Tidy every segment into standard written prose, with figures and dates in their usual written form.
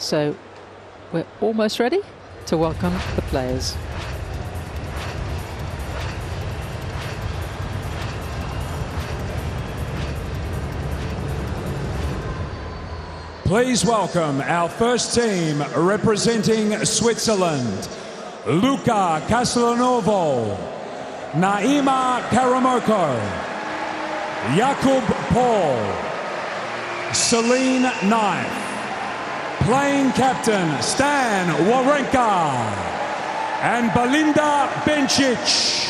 So we're almost ready to welcome the players. Please welcome our first team representing Switzerland: Luca Castellanovo, Naima Karamoko, Jakub Paul, Celine Knife, playing captain Stan Wawrinka, and Belinda Bencic.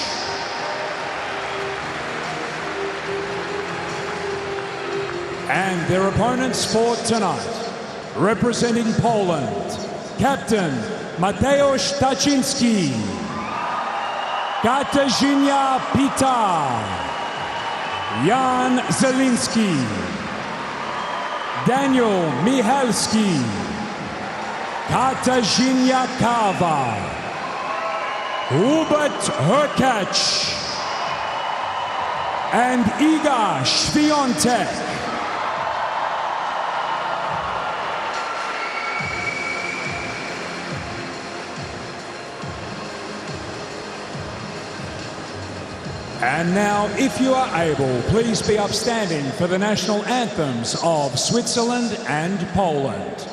And their opponents for tonight, representing Poland, Captain Mateusz Taczynski, Katarzyna Pita, Jan Zelinski, Daniel Michalski, Katarzyna Kawa, Hubert Hurkacz, and Iga Swiatek. And now, if you are able, please be upstanding for the national anthems of Switzerland and Poland.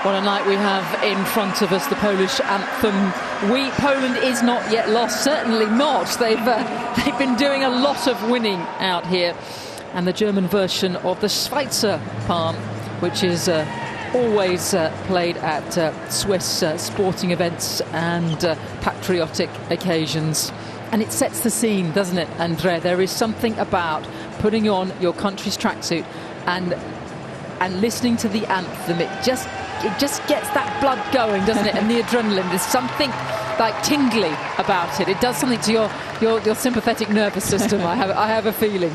What a night we have in front of us, the Polish anthem. Poland is not yet lost, certainly not. They've been doing a lot of winning out here. And the German version of the Schweizer Palm, which is always played at Swiss sporting events and patriotic occasions. And it sets the scene, doesn't it, Andrea? There is something about putting on your country's tracksuit and listening to the anthem. It just gets that blood going, doesn't it? And the adrenaline. There's something like tingly about it. It does something to your sympathetic nervous system. I have a feeling.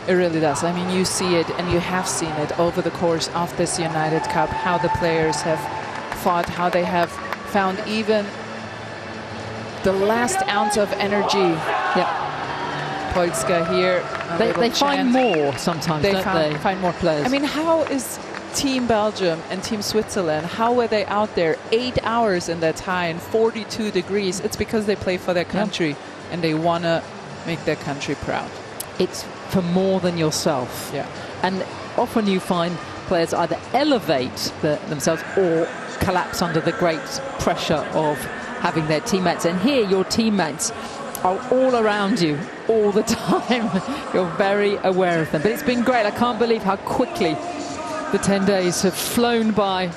It really does. I mean, you see it, and you have seen it over the course of this United Cup, how the players have fought, how they have found even the last ounce of energy. Yeah. Polska here. They find more sometimes, don't they? Find more players. I mean, how is Team Belgium and Team Switzerland, how were they out there 8 hours in that high and 42 degrees? It's because they play for their country and they want to make their country proud. It's for more than yourself. Yeah. And often you find players either elevate themselves or collapse under the great pressure of having their teammates. And here your teammates are all around you all the time. You're very aware of them. But it's been great. I can't believe how quickly the 10 days have flown by.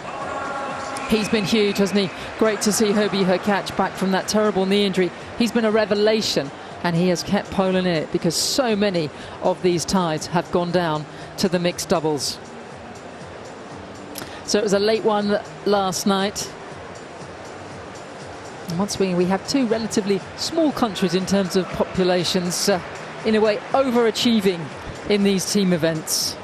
He's been huge, hasn't he? Great to see Hobie Hurkacz back from that terrible knee injury. He's been a revelation, and he has kept Poland in it because so many of these ties have gone down to the mixed doubles. So it was a late one last night. And once again, we have two relatively small countries in terms of populations, in a way overachieving in these team events.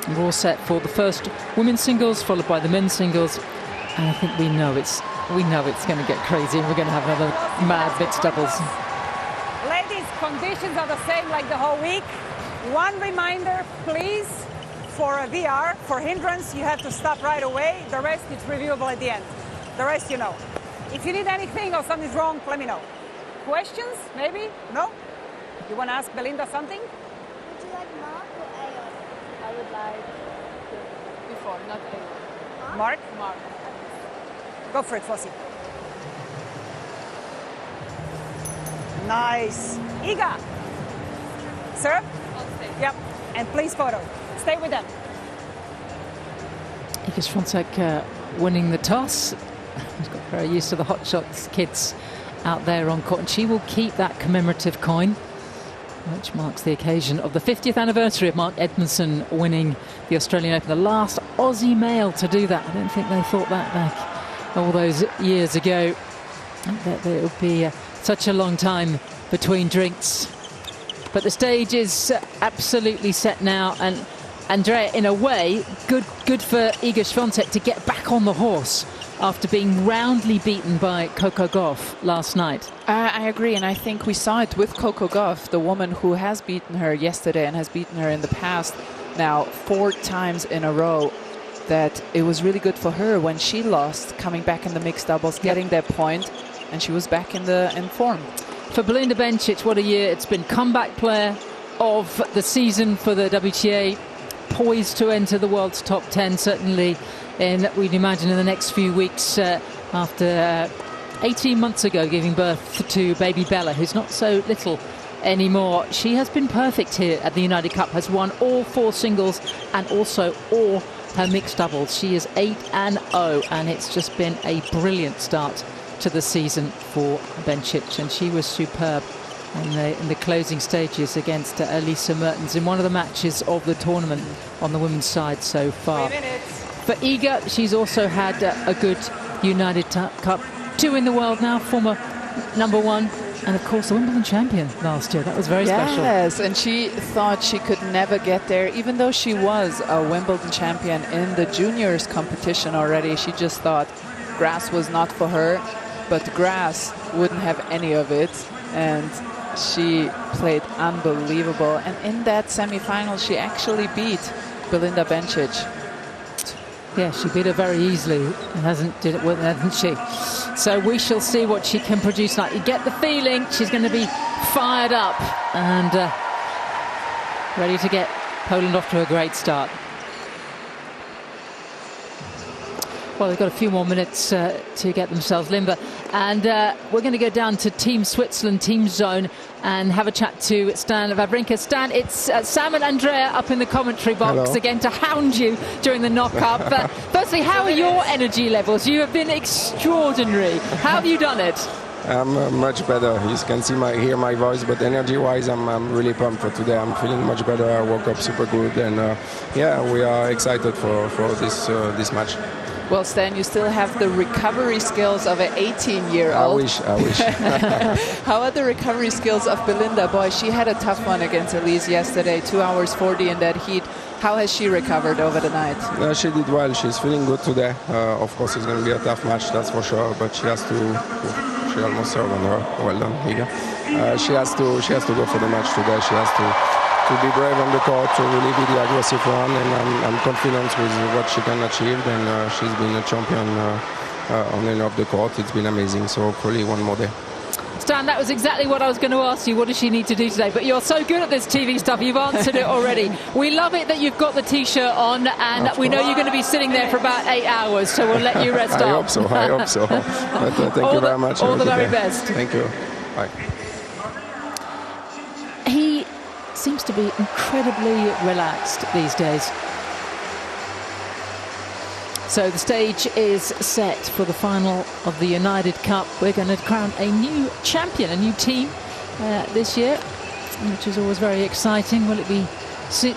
We're all set for the first women's singles, followed by the men's singles, and I think we know it's going to get crazy, and we're going to have another mad mixed doubles. Ladies, conditions are the same like the whole week. One reminder, please, for a VR, for hindrance, you have to stop right away. The rest is reviewable at the end. The rest you know. If you need anything or something's wrong, let me know. Questions? Maybe? No? You want to ask Belinda something? Would you like Mark or Ayo? I would like before, not A. Mark? Mark. Go for it, Flossie. Nice. Iga. Serve? Yep. And please photo. Stay with them. Iga Swiatek winning the toss. She's got very used to the hot shots kids out there on court, and she will keep that commemorative coin, which marks the occasion of the 50th anniversary of Mark Edmondson winning the Australian Open, the last Aussie male to do that. I don't think they thought that back all those years ago, that it would be such a long time between drinks. But the stage is absolutely set now, and Andrea, in a way, good for Iga Swiatek to get back on the horse after being roundly beaten by Coco Gauff last night. I agree, and I think we saw it with Coco Gauff, the woman who has beaten her yesterday and has beaten her in the past now 4 times in a row, that it was really good for her when she lost, coming back in the mixed doubles, getting that point, and she was back in form. For Belinda Bencic, what a year it's been. Comeback player of the season for the WTA, poised to enter the world's top 10, certainly we'd imagine in the next few weeks, after 18 months ago giving birth to baby Bella, who's not so little anymore. She has been perfect here at the United Cup, has won all 4 singles and also all her mixed doubles. She is 8-0, and it's just been a brilliant start to the season for Bencic, and she was superb in the closing stages against Elisa Mertens in one of the matches of the tournament on the women's side so far. 3 minutes. For Iga, she's also had a good United Cup. 2 in the world now, former #1, and of course the Wimbledon champion last year. That was very special. Yes, and she thought she could never get there, even though she was a Wimbledon champion in the juniors competition already. She just thought grass was not for her, but grass wouldn't have any of it, and she played unbelievable. And in that semi-final, she actually beat Belinda Bencic. Yeah, she beat her very easily, and hasn't she? So we shall see what she can produce now. You get the feeling she's going to be fired up and ready to get Poland off to a great start. Well, they've got a few more minutes to get themselves limber, and we're going to go down to Team Switzerland, Team Zone, and have a chat to Stan Wawrinka. Stan, it's Sam and Andrea up in the commentary box again to hound you during the knock-up. Firstly, how are your energy levels? You have been extraordinary. How have you done it? I'm much better. You can hear my voice, but energy-wise, I'm really pumped for today. I'm feeling much better. I woke up super good, and yeah, we are excited for this match. Well, Stan, you still have the recovery skills of an 18-year-old. I wish. How are the recovery skills of Belinda? Boy, she had a tough one against Elise yesterday, 2 hours 40 in that heat. How has she recovered over the night? She did well. She's feeling good today. Of course, it's going to be a tough match, that's for sure. But she has to. She almost served on her. Well done, Iga. She has to go for the match today. She has to be brave on the court, to really be the aggressive one, and I'm confident with what she can achieve. And she's been a champion on and off the court. It's been amazing. So hopefully one more day. Stan, that was exactly what I was going to ask you. What does she need to do today? But you're so good at this TV stuff, you've answered it already. We love it that you've got the T-shirt on, and we know you're going to be sitting there for about 8 hours, so we'll let you rest up. I hope so, I hope so. But, thank you very much. All the very best. Thank you. Bye. He seems to be incredibly relaxed these days. So the stage is set for the final of the United Cup. We're going to crown a new champion, a new team this year, which is always very exciting. Will it be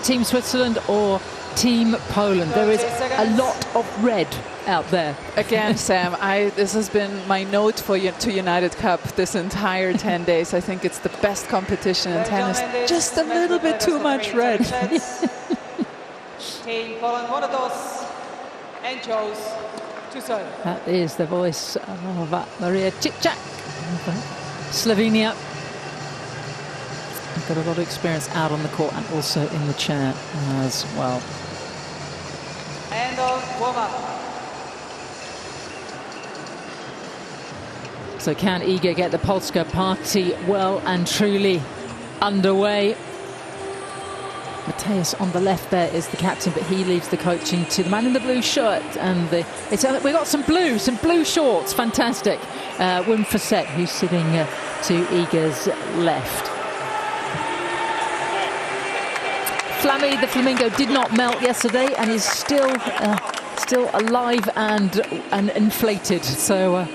Team Switzerland or Team Poland? There is a lot of red out there. Again, Sam, this has been my note to United Cup this entire 10 days. I think it's the best competition in tennis. Just a little bit too much red. Team Poland, one of those. And chose to serve. That is the voice of Maria Cicak, Slovenia. Got a lot of experience out on the court and also in the chair as well. End of warm-up. So can Iga get the Polska party well and truly underway? Mateusz on the left there is the captain, but he leaves the coaching to the man in the blue shirt. And we got some blue shorts, fantastic. Wim Fawcett, who's sitting to Iga's left. Flammy, the flamingo, did not melt yesterday and is still alive and inflated. So.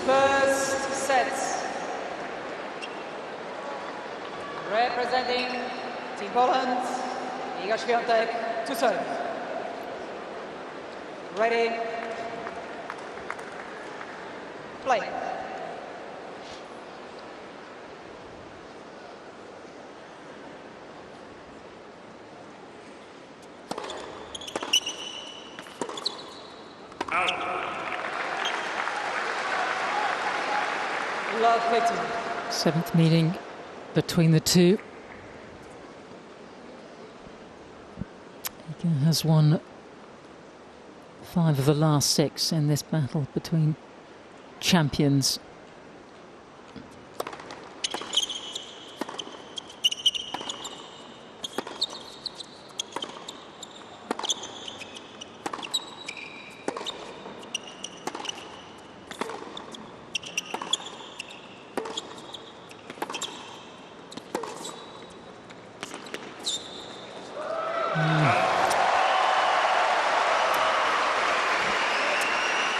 First set. Representing Team Poland, Iga Swiatek to serve. Ready. Play. Seventh meeting between the two. Iga has won 5 of the last 6 in this battle between champions.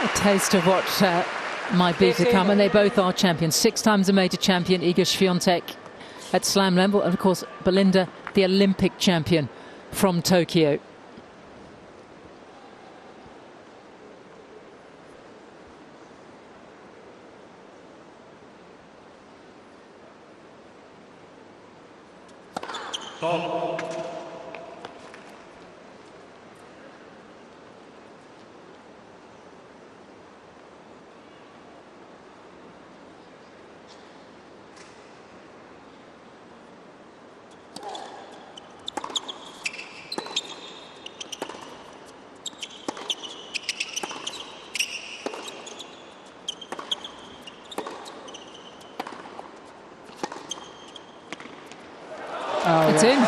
A taste of what might be to come, and they both are champions. 6 times a major champion, Iga Swiatek at slam level, and of course Belinda, the Olympic champion from Tokyo. Oh, it's in.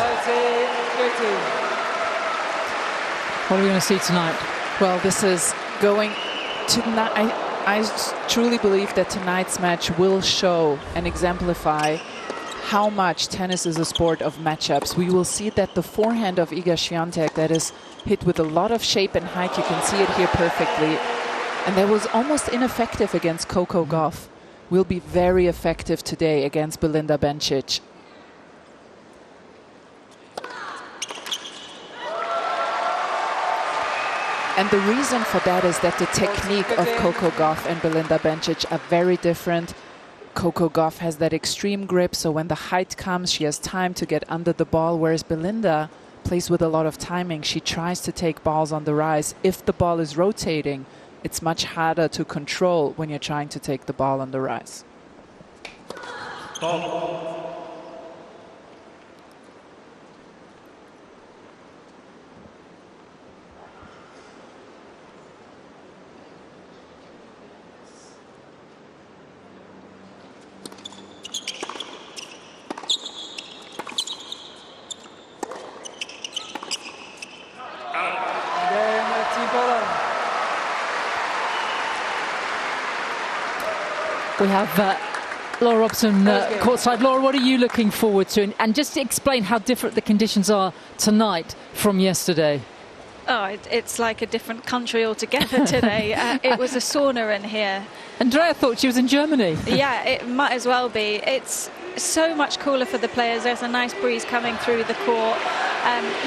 What are we going to see tonight? Well, this is going tonight. I truly believe that tonight's match will show and exemplify how much tennis is a sport of matchups. We will see that the forehand of Iga Swiatek that is hit with a lot of shape and height, you can see it here perfectly, and that was almost ineffective against Coco Gauff, will be very effective today against Belinda Bencic. And the reason for that is that the technique of Coco Gauff and Belinda Bencic are very different. Coco Gauff has that extreme grip, so when the height comes, she has time to get under the ball, whereas Belinda plays with a lot of timing. She tries to take balls on the rise. If the ball is rotating, it's much harder to control when you're trying to take the ball on the rise. We have Laura Robson courtside. Laura, what are you looking forward to? And just to explain how different the conditions are tonight from yesterday. Oh, it's like a different country altogether today. It was a sauna in here. Andrea thought she was in Germany. Yeah, it might as well be. It's so much cooler for the players. There's a nice breeze coming through the court.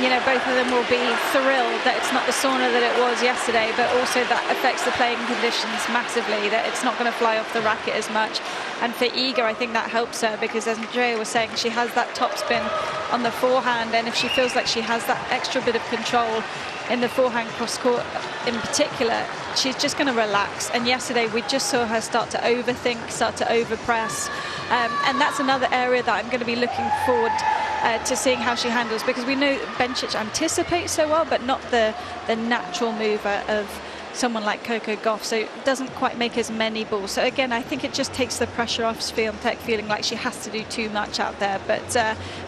You know, both of them will be thrilled that it's not the sauna that it was yesterday, but also that affects the playing conditions massively, that it's not going to fly off the racket as much. And for Iga, I think that helps her because, as Andrea was saying, she has that topspin on the forehand, and if she feels like she has that extra bit of control in the forehand cross-court in particular, she's just going to relax. And yesterday we just saw her start to overthink, start to overpress. And that's another area that I'm going to be looking forward to seeing how she handles, because we know Bencic anticipates so well, but not the natural mover of someone like Coco Gauff, so it doesn't quite make as many balls. So again, I think it just takes the pressure off Swiatek feeling like she has to do too much out there. But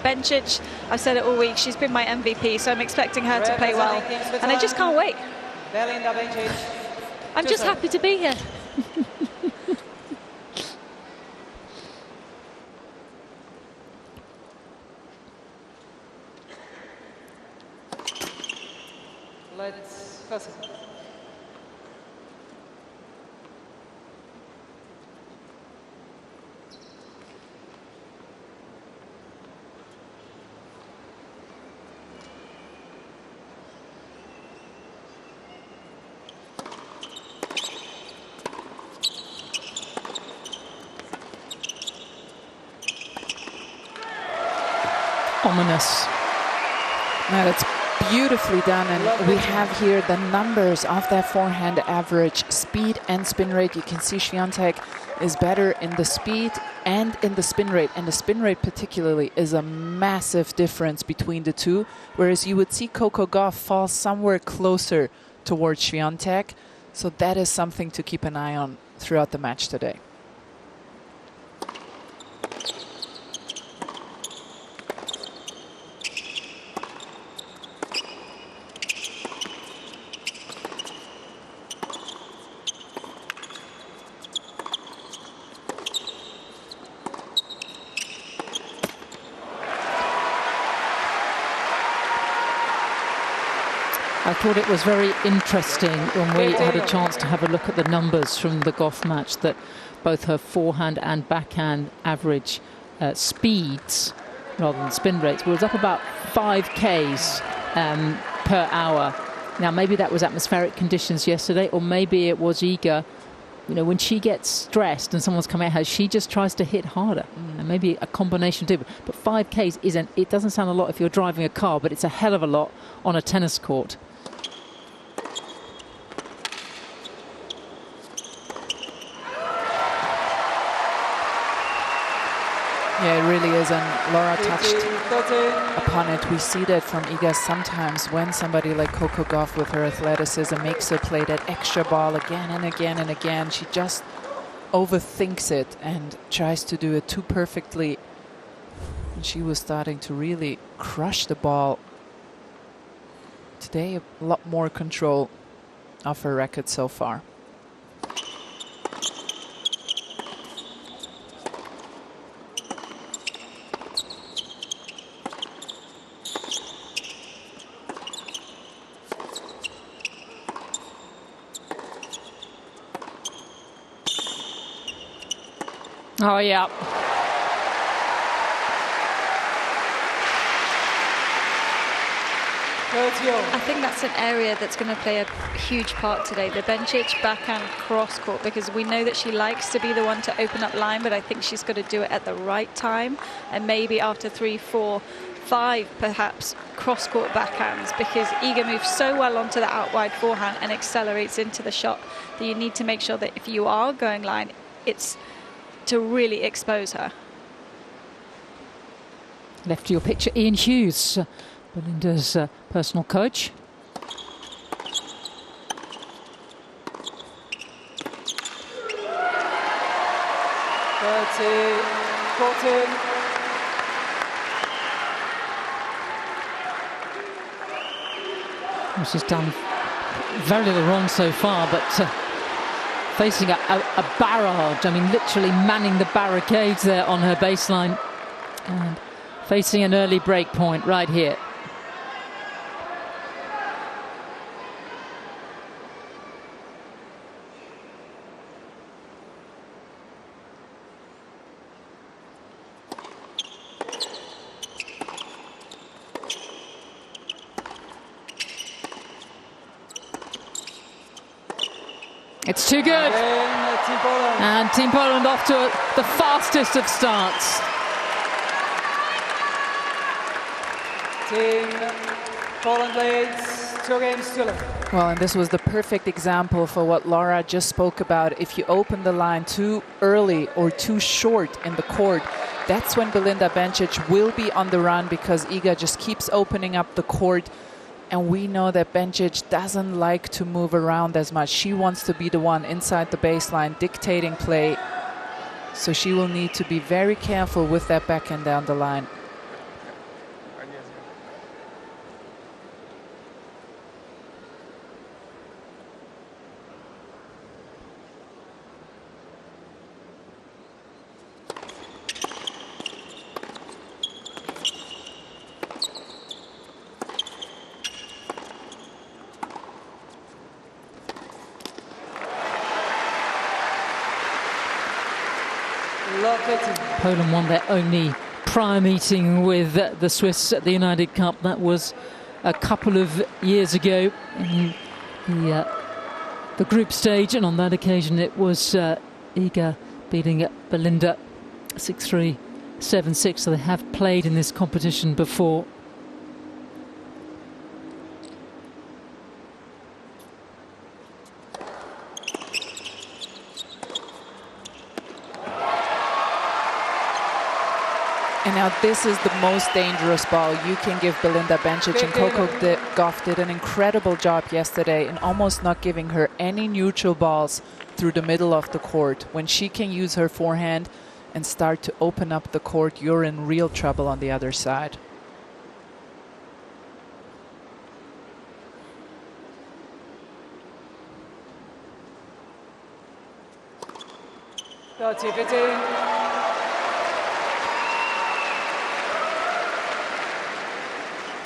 Bencic, I've said it all week, she's been my MVP, so I'm expecting her to play well, and I just can't wait. Belinda Bencic. I'm just happy to be here. Let's pass it. Ominous. Now that's beautifully done, and we have here the numbers of that forehand average, speed and spin rate. You can see Swiatek is better in the speed and in the spin rate, and the spin rate particularly is a massive difference between the two, whereas you would see Coco Gauff fall somewhere closer towards Swiatek. So that is something to keep an eye on throughout the match today. I thought it was very interesting when we had a chance to have a look at the numbers from the Gauff match, that both her forehand and backhand average speeds rather than spin rates was up about 5 Ks per hour. Now maybe that was atmospheric conditions yesterday, or maybe it was Iga. You know, when she gets stressed and someone's coming at her, she just tries to hit harder. And maybe a combination too. But 5 Ks isn't, it doesn't sound a lot if you're driving a car, but it's a hell of a lot on a tennis court. Yeah, it really is, and Laura touched upon it. We see that from Iga sometimes when somebody like Coco Gauff with her athleticism makes her play that extra ball again and again and again. She just overthinks it and tries to do it too perfectly. And she was starting to really crush the ball. Today, a lot more control of her racket so far. Oh, yeah. I think that's an area that's going to play a huge part today, the Bencic backhand cross court, because we know that she likes to be the one to open up line, but I think she's got to do it at the right time, and maybe after 3-4 5 perhaps cross-court backhands, because Iga moves so well onto the out-wide forehand and accelerates into the shot that you need to make sure that if you are going line, it's to really expose her. Left to your picture, Ian Hughes, Belinda's personal coach. She's done very little wrong so far, but facing a barrage, I mean literally manning the barricades there on her baseline, and facing an early break point right here. It's too good. And Team Poland off to the fastest of starts. Team Poland leads 2 games to 0. Well, and this was the perfect example for what Laura just spoke about. If you open the line too early or too short in the court, that's when Belinda Bencic will be on the run, because Iga just keeps opening up the court. And we know that Bencic doesn't like to move around as much. She wants to be the one inside the baseline dictating play. So she will need to be very careful with that backhand down the line. Poland won their only prior meeting with the Swiss at the United Cup. That was a couple of years ago in the group stage, and on that occasion it was Iga beating Belinda 6-3, 7-6. So they have played in this competition before. And now this is the most dangerous ball you can give Belinda Bencic, and Coco Gauff did an incredible job yesterday in almost not giving her any neutral balls through the middle of the court. When she can use her forehand and start to open up the court, you're in real trouble on the other side.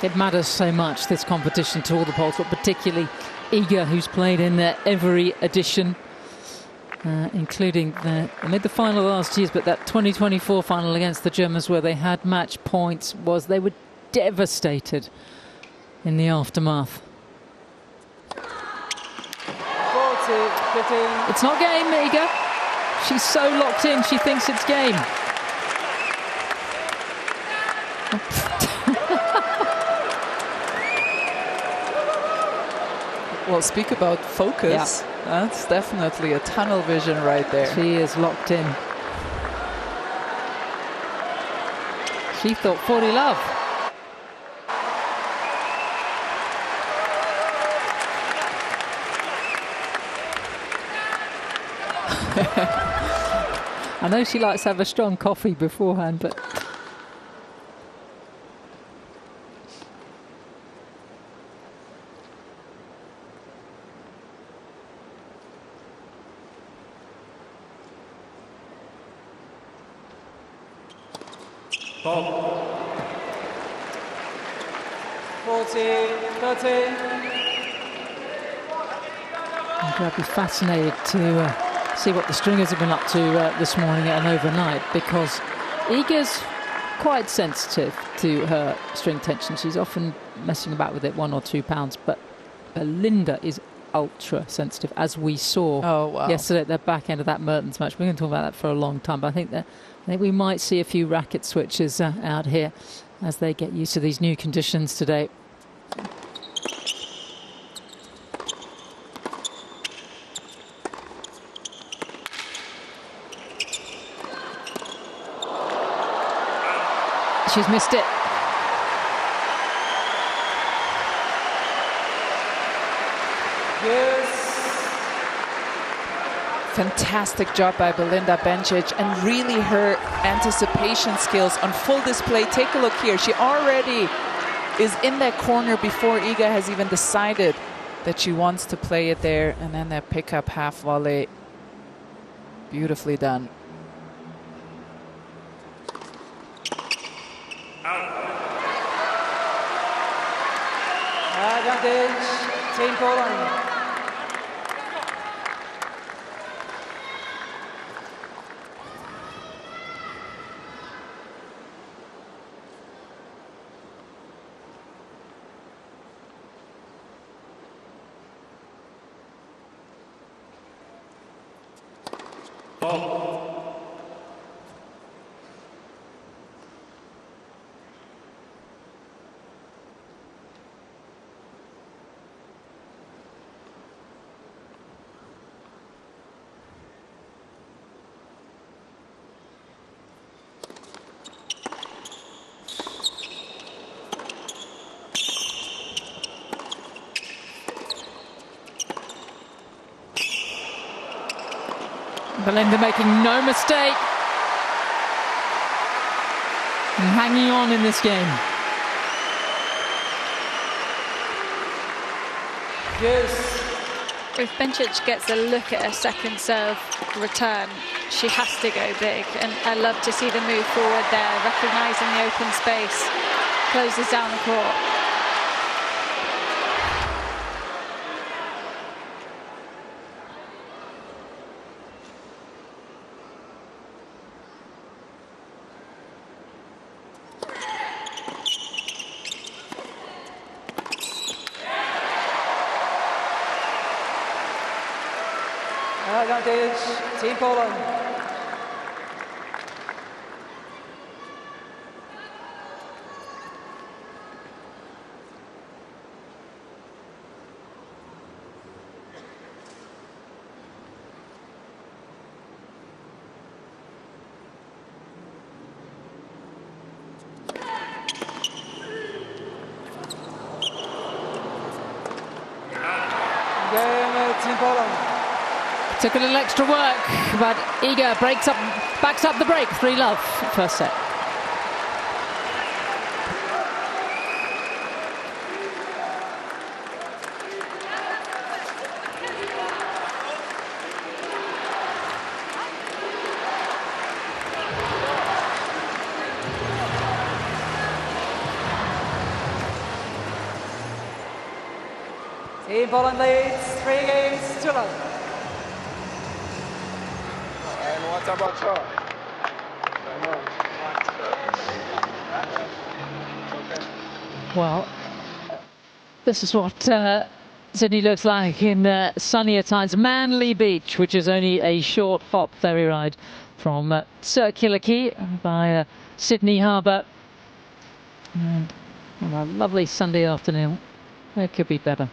It matters so much, this competition, to all the Poles, but particularly Iga, who's played in every edition, including they made the final last year, but that 2024 final against the Germans where they had match points, they were devastated in the aftermath. 40-15. It's not game, Iga. She's so locked in, she thinks it's game. Well, speak about focus. Yeah. That's definitely a tunnel vision right there. She is locked in. She thought 40 love. I know she likes to have a strong coffee beforehand, but Ball. 40-13. I'd be fascinated to see what the stringers have been up to this morning and overnight, because Iga's quite sensitive to her string tension. She's often messing about with it 1 or 2 pounds, but Belinda is ultra sensitive, as we saw yesterday at the back end of that Mertens match. We're going to talk about that for a long time, but I think we might see a few racket switches out here. as they get used to these new conditions today. She's missed it. Yes. Fantastic job by Belinda Bencic, and really her anticipation skills on full display. Take a look here. She already is in that corner before Iga has even decided that she wants to play it there. And then that pickup half volley. Beautifully done. Advantage, Team Poland. Belinda making no mistake and hanging on in this game. Yes. If Bencic gets a look at her second serve return, she has to go big. And I love to see the move forward there, recognising the open space, closes down the court. Advantage, Team Poland. Game, Team Poland. Took a little extra work, but Iga backs up the break. 3-love, first set. Team Poland leads 3 games to 0. And what about her? Well, this is what Sydney looks like in sunnier times. Manly Beach, which is only a short hop ferry ride from Circular Quay by Sydney Harbour. And a lovely Sunday afternoon. It could be better.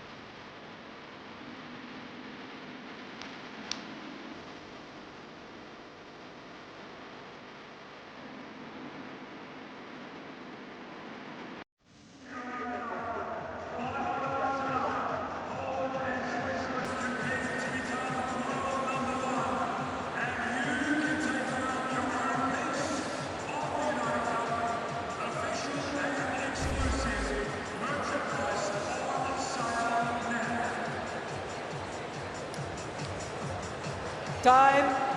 Time.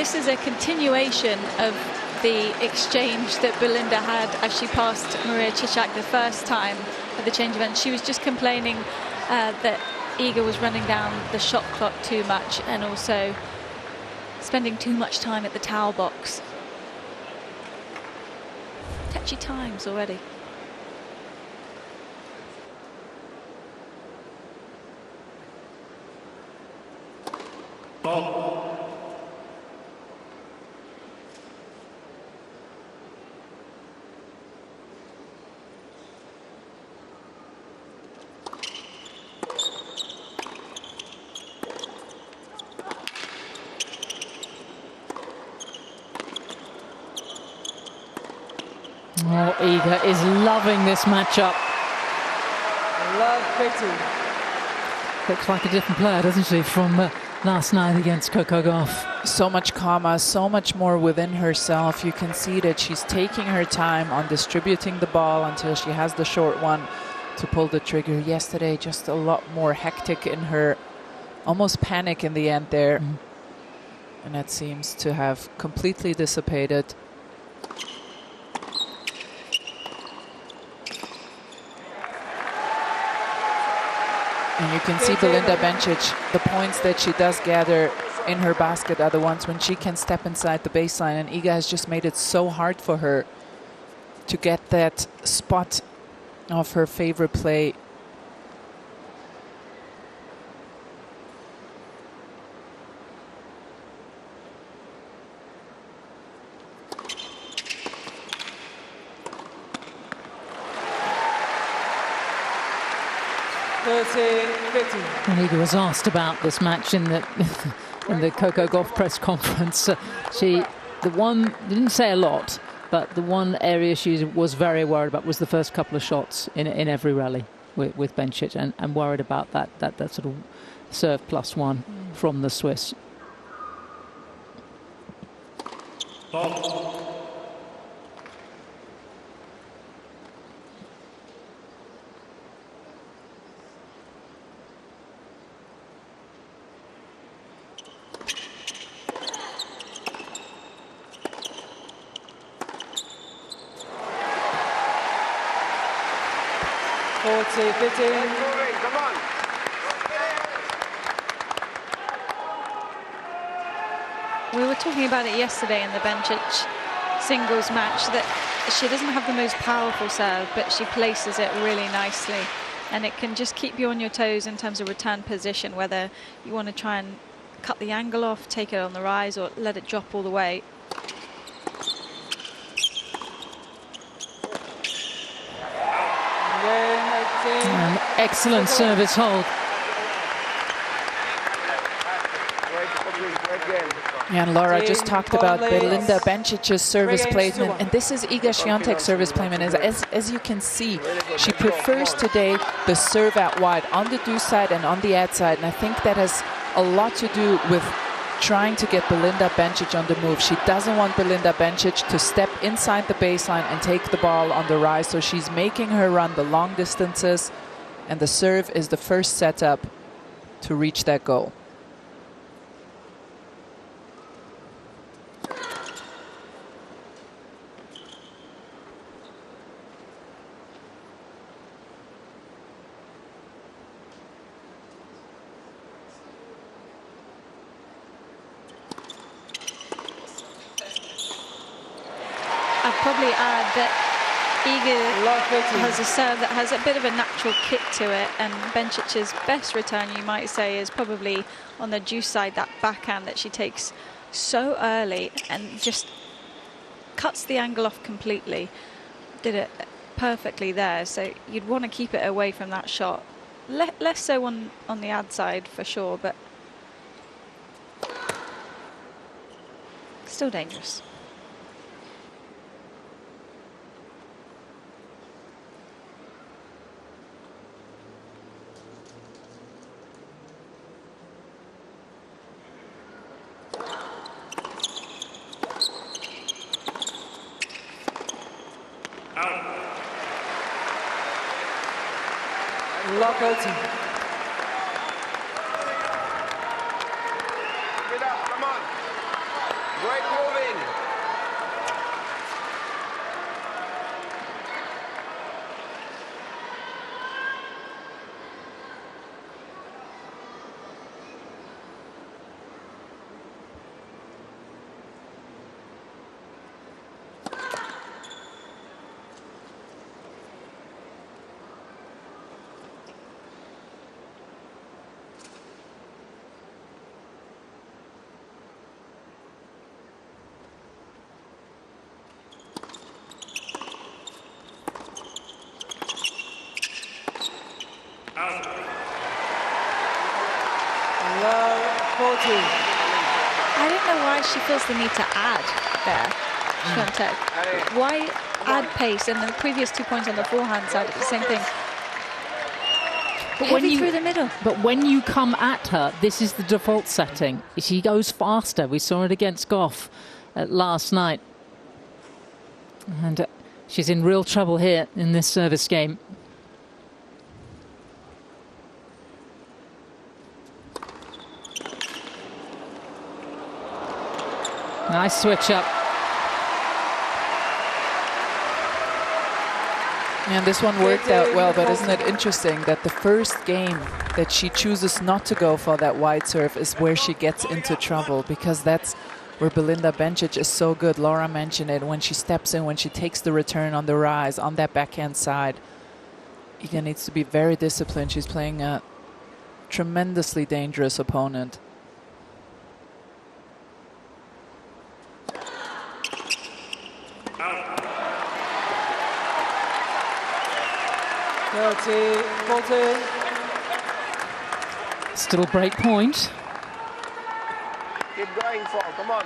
this is a continuation of the exchange that Belinda had as she passed Maria Cicak the first time at the change event. She was just complaining that Iga was running down the shot clock too much and also spending too much time at the towel box. Touchy times already. Oh, Iga is loving this matchup. Love 50. Looks like a different player, doesn't she, from last night against Coco Gauff. So much calmer, so much more within herself. You can see that she's taking her time on distributing the ball until she has the short one to pull the trigger. Yesterday, just a lot more hectic in her, almost panic in the end there. And that seems to have completely dissipated. And you can see Belinda Bencic, the points that she does gather in her basket are the ones when she can step inside the baseline. And Iga has just made it so hard for her to get that spot of her favorite play. And Iga was asked about this match in the in the Coco Gauff press conference. She didn't say a lot, but the one area she was very worried about was the first couple of shots in every rally with Bencic, and worried about that sort of serve +1 from the Swiss. We were talking about it yesterday in the Bencic singles match that she doesn't have the most powerful serve, but she places it really nicely, and it can just keep you on your toes in terms of return position, whether you want to try and cut the angle off, take it on the rise, or let it drop all the way. An excellent service hold. Yeah, and Laura just talked about Belinda Bencic's service placement, and this is Iga Swiatek's service placement. As you can see, she prefers today the serve out wide on the do side and on the ad side, and I think that has a lot to do with trying to get Belinda Bencic on the move. She doesn't want Belinda Bencic to step inside the baseline and take the ball on the rise, so she's making her run the long distances, and the serve is the first setup to reach that goal. Probably add that Iga has a serve that has a bit of a natural kick to it, and Bencic's best return, you might say, is probably on the juice side, that backhand that she takes so early and just cuts the angle off completely. Did it perfectly there, so you'd want to keep it away from that shot. Less so on the ad side for sure, but still dangerous. I don't know why she feels the need to add there, Swiatek. Why add pace? And the previous 2 points on the forehand side, the same thing. But Heavy through the middle. But when you come at her, this is the default setting. She goes faster. We saw it against Goff last night. And she's in real trouble here in this service game. Nice switch up. And this one worked out well, but isn't it interesting that the first game that she chooses not to go for that wide serve is where she gets into trouble, because that's where Belinda Bencic is so good. Laura mentioned it, when she steps in, when she takes the return on the rise, on that backhand side. Iga needs to be very disciplined. She's playing a tremendously dangerous opponent. Still break point. Keep going, Fall. Come on.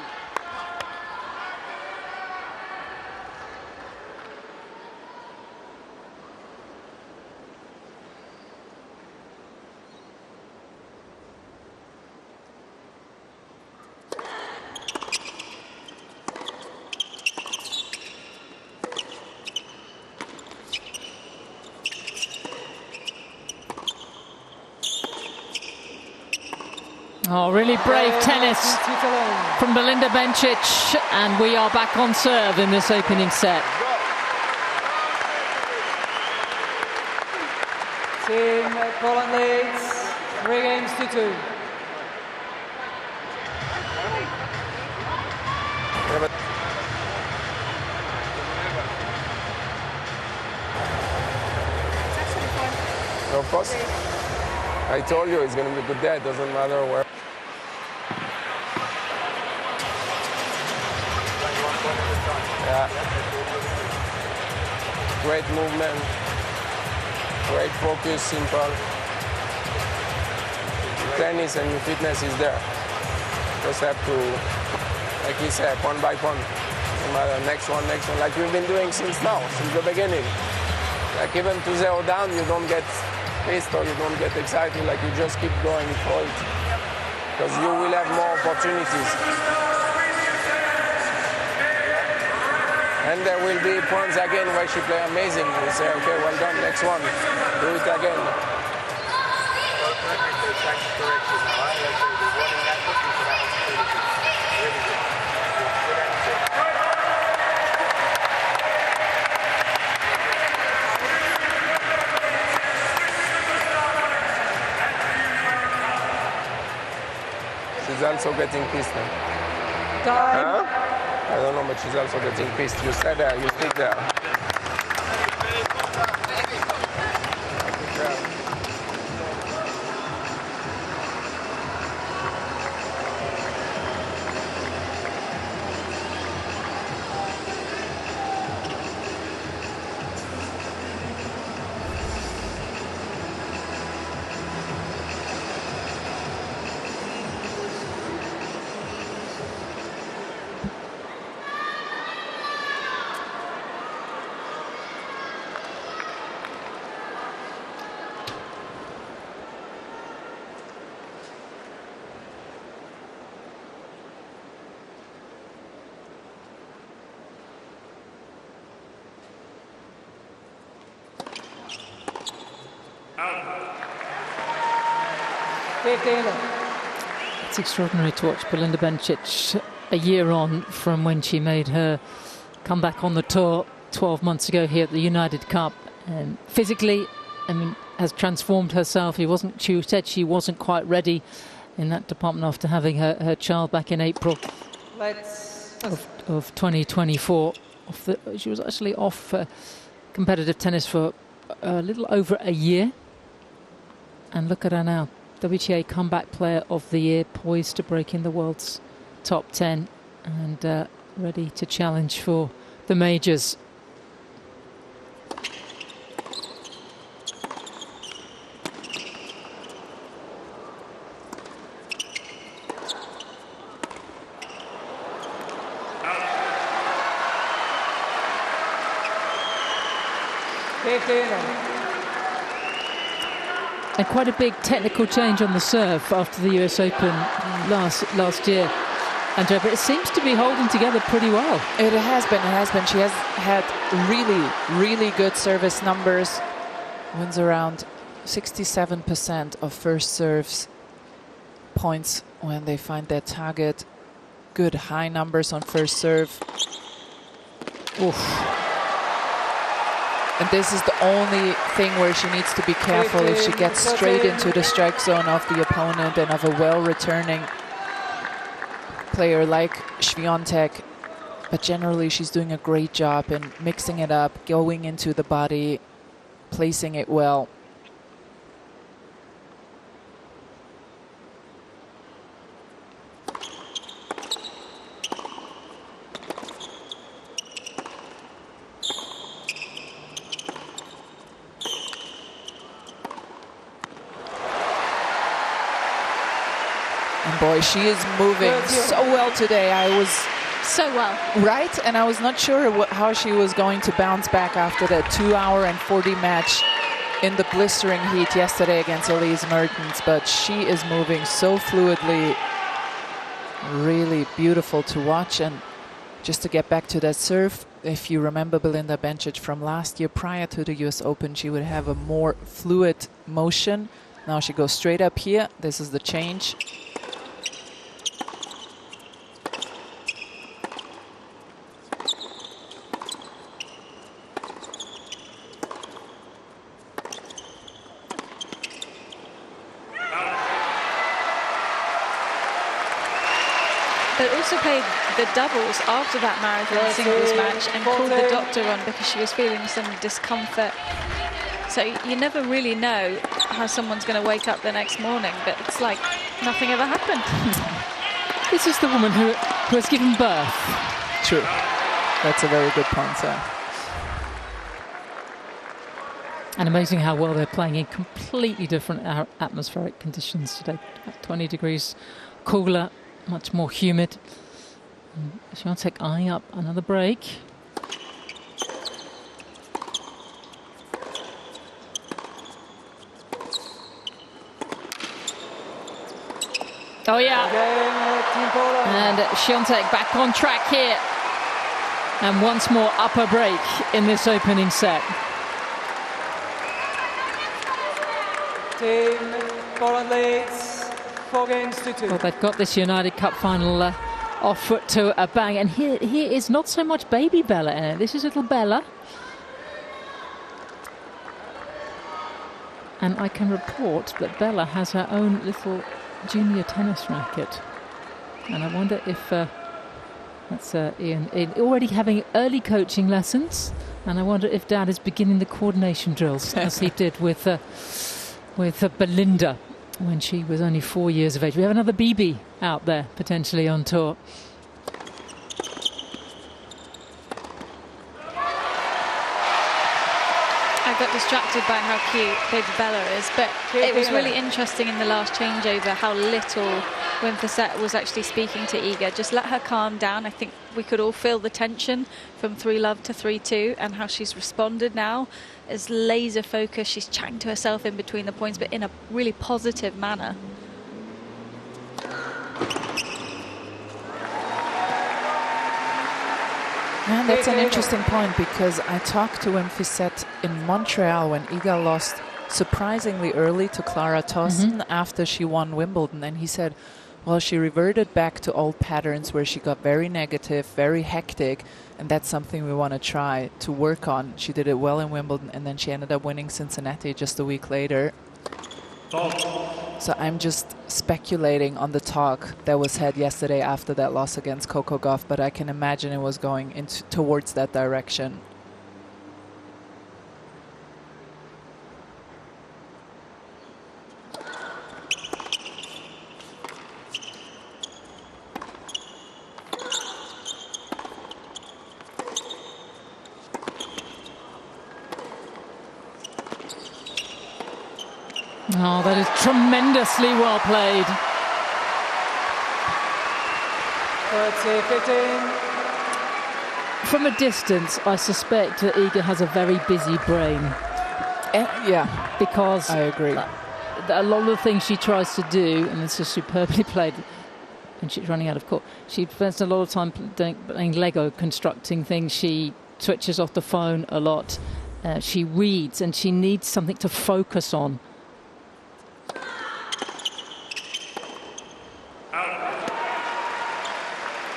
Oh, really brave tennis from Belinda Bencic, and we are back on serve in this opening set. Team Poland leads 3-2. Of course. I told you it's going to be a good day. It doesn't matter where. Yeah. Great movement. Great focus, simple. Tennis and your fitness is there. Just have to, like he said, point by point. No matter, next one, like we've been doing since the beginning. Like even to 0 down, you don't get pissed or you don't get excited, like you just keep going for it. Because you will have more opportunities. And there will be points again where she play amazing. You say, okay, well done, next one. Do it again. She's also getting pissed now. Time. Huh? I don't know, but she's also getting pissed. You stay there, you stick there. It's extraordinary to watch Belinda Bencic a year on from when she made her comeback on the tour 12 months ago here at the United Cup. And physically, I mean, has transformed herself. She said she wasn't quite ready in that department after having her child back in April of 2024. She was actually off competitive tennis for a little over a year. And look at her now. WTA Comeback Player of the Year, poised to break in the world's top 10 and ready to challenge for the majors. 15. And quite a big technical change on the serve after the US Open last year. Andrea, but it seems to be holding together pretty well. It has been. She has had really good service numbers. Wins around 67% of first serves points when they find their target. Good high numbers on first serve. Oof. And this is the only thing where she needs to be careful if she gets straight into the strike zone of the opponent and of a well-returning player like Swiatek. But generally she's doing a great job in mixing it up, going into the body, placing it well. And boy, she is moving so well today. I was so well. Right, and I was not sure how she was going to bounce back after that 2-hour and 40 match in the blistering heat yesterday against Elise Mertens, but she is moving so fluidly. Really beautiful to watch. And just to get back to that serve, if you remember Belinda Bencic from last year prior to the US Open, she would have a more fluid motion. Now she goes straight up here. This is the change. But also played the doubles after that marathon singles match and called the doctor on because she was feeling some discomfort. So you never really know how someone's going to wake up the next morning, but it's like nothing ever happened. This is the woman who has given birth. True. That's a very good point, sir. And amazing how well they're playing in completely different atmospheric conditions today. 20 degrees cooler, much more humid. Swiatek eyeing up another break. Oh yeah. And Swiatek back on track here. And once more upper break in this opening set. Team Poland leads 4-2. Well, they've got this United Cup final off foot to a bang. And here is not so much baby Bella in it. This is little Bella. And I can report that Bella has her own little junior tennis racket. And I wonder if that's Ian already having early coaching lessons. And I wonder if Dad is beginning the coordination drills as he did with Belinda when she was only 4 years of age. We have another BB out there potentially on tour. I got distracted by how cute baby Bella is, but it was really interesting in the last changeover how little Wimper was actually speaking to Iga. Just let her calm down. I think we could all feel the tension from 3-love to 3-2 and how she's responded now is laser focused. She's chatting to herself in between the points, but in a really positive manner. Yeah, that's an interesting point because I talked to Wimper in Montreal when Iga lost surprisingly early to Clara Tauson after she won Wimbledon, and he said, well, she reverted back to old patterns where she got very negative, very hectic, and that's something we want to try to work on. She did it well in Wimbledon, and then she ended up winning Cincinnati just a week later. So I'm just speculating on the talk that was had yesterday after that loss against Coco Gauff, but I can imagine it was going towards that direction. Oh, that is tremendously well played. 30-15. From a distance, I suspect that Iga has a very busy brain. Yeah, because I agree. A lot of the things she tries to do, and this is superbly played, and she's running out of court. She spends a lot of time playing Lego, constructing things. She switches off the phone a lot. She reads, and she needs something to focus on.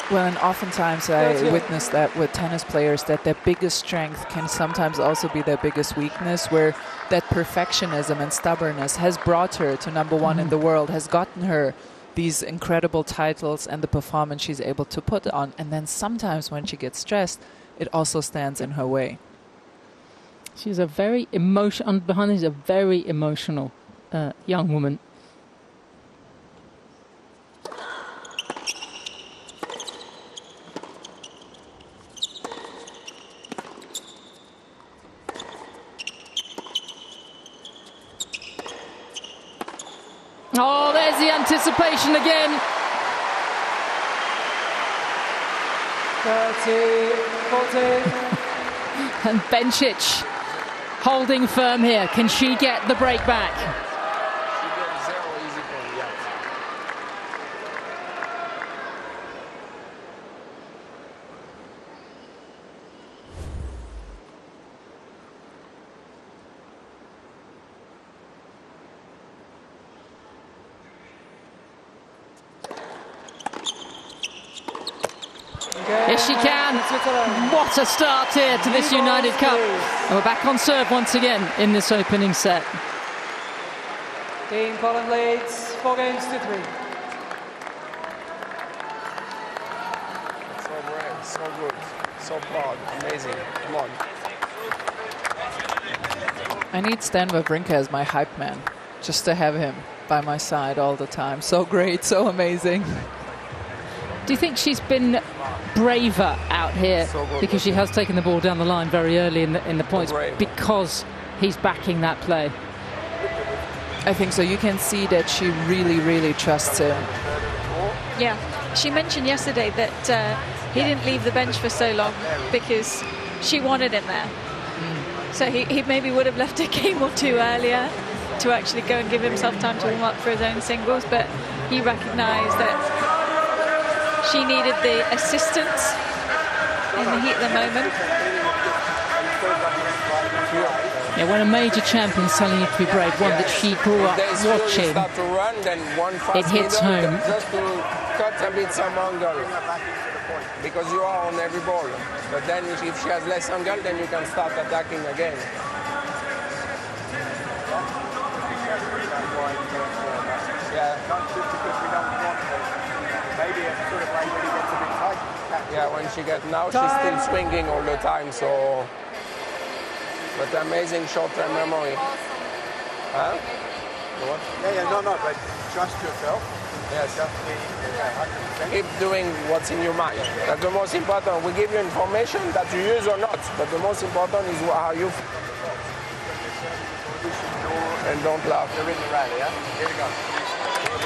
Well, and oftentimes I witness that with tennis players, that their biggest strength can sometimes also be their biggest weakness, where that perfectionism and stubbornness has brought her to #1 in the world, has gotten her these incredible titles and the performance she's able to put on. And then sometimes when she gets stressed, it also stands in her way. She's a very emotional, behind is a very emotional young woman. Oh, there's the anticipation again. 30-14. And Bencic holding firm here. Can she get the break back? She gets 0 easy point, yeah. Yes, she can. What a start here to this United Cup. And we're back on serve once again in this opening set. Team Poland leads 4-3. So brave, so good, so proud, amazing. Come on. I need Stan Wawrinka as my hype man, just to have him by my side all the time. So great, so amazing. Do you think she's been braver out here because she has taken the ball down the line very early in the points because he's backing that play? I think so. You can see that she really, really trusts him. Yeah, she mentioned yesterday that he didn't leave the bench for so long because she wanted him there. So he maybe would have left a game or two earlier to actually go and give himself time to warm up for his own singles, but he recognised that she needed the assistance in the heat of the moment. Yeah, when a major champion's telling you to be brave, one that she grew up watching, it hits home. Just to cut a bit some angle, because you are on every ball. But then if she has less angle, then you can start attacking again. Yeah, when she gets now, she's still swinging all the time, so... But amazing short-term memory. Huh? What? Yeah, no, but trust yourself. Yes. Just be 100%. Keep doing what's in your mind. That's the most important. We give you information that you use or not, but the most important is how you feel. And don't laugh. You're in the rally, yeah? Here we go.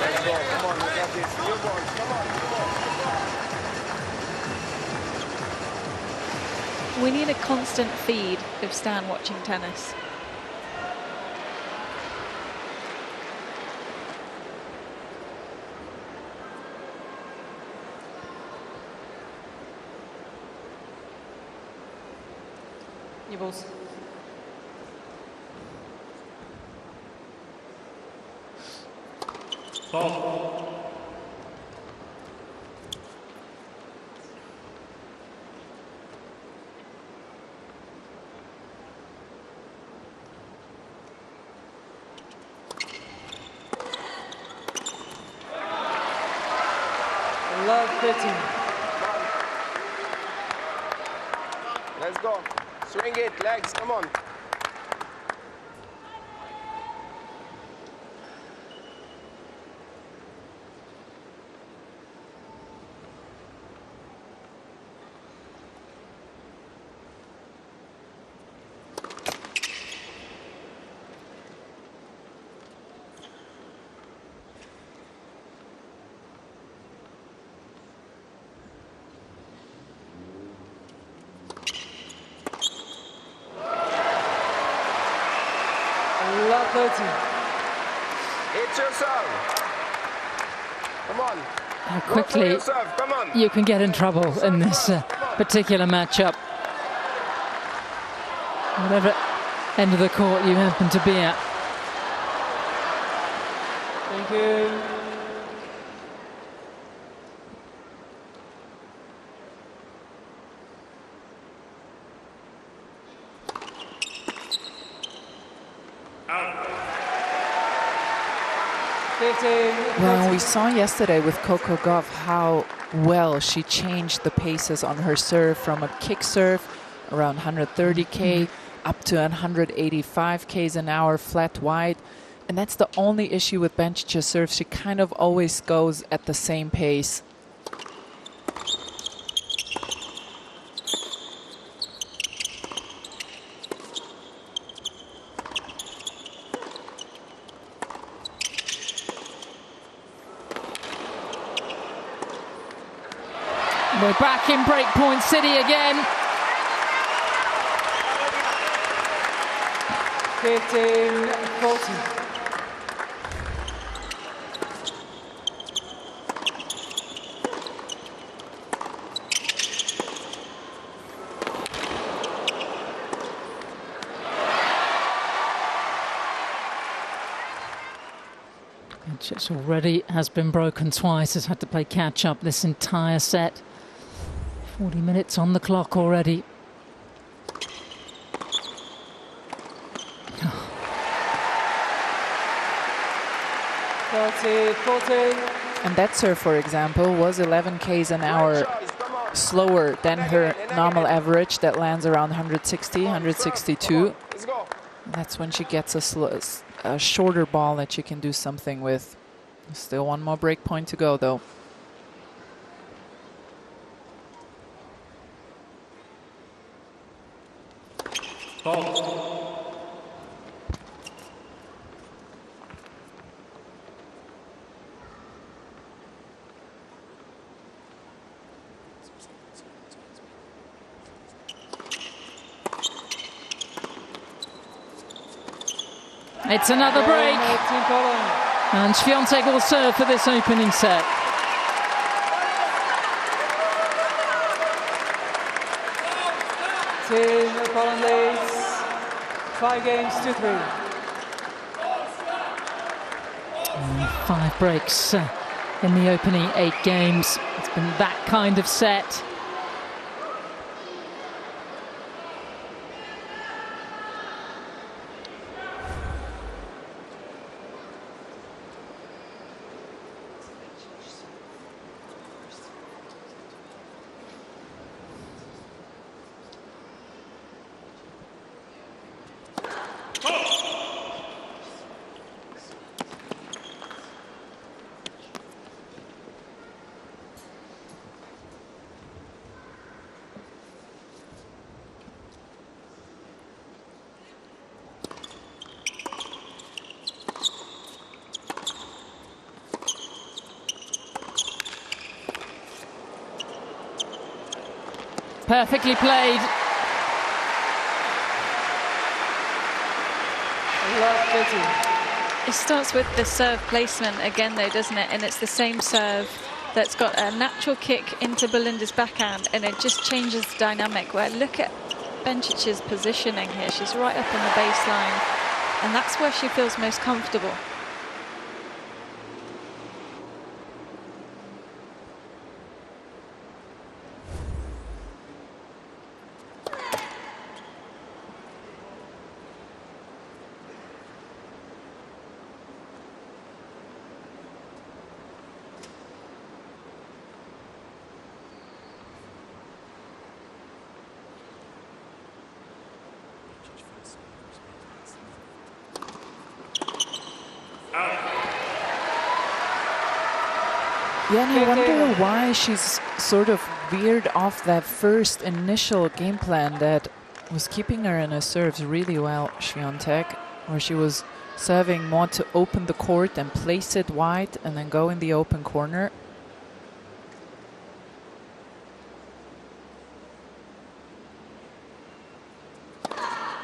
Let's go. Come on, we got this. You boys, come on. We need a constant feed of Stan watching tennis. Nibbles. Stop. Love 15. Let's go. Swing it, legs, come on. love 30. It's your serve. Come on. How quickly you can get in trouble in this particular matchup. Whatever end of the court you happen to be at. Thank you. Well, we saw yesterday with Coco Gauff how well she changed the paces on her serve from a kick serve around 130k up to 185 k's an hour flat wide. And that's the only issue with Bencic's serve. She kind of always goes at the same pace. We're back in breakpoint city again. 15-14. Bencic already has been broken twice, has had to play catch up this entire set. 40 minutes on the clock already. And that serve, for example, was 11 k's an hour slower than her normal average that lands around 160, 162. That's when she gets a shorter ball that she can do something with. Still one more break point to go, though. It's another break. And Swiatek will serve for this opening set. Team Poland leads 5-3. 5 breaks in the opening 8 games. It's been that kind of set. Perfectly played. It starts with the serve placement again, though, doesn't it? And it's the same serve that's got a natural kick into Belinda's backhand, and it just changes the dynamic. Where look at Bencic's positioning here. She's right up on the baseline, and that's where she feels most comfortable. Yeah, and I wonder why she's sort of veered off that first initial game plan that was keeping her in her serves really well, Swiatek, where she was serving more to open the court and place it wide and then go in the open corner.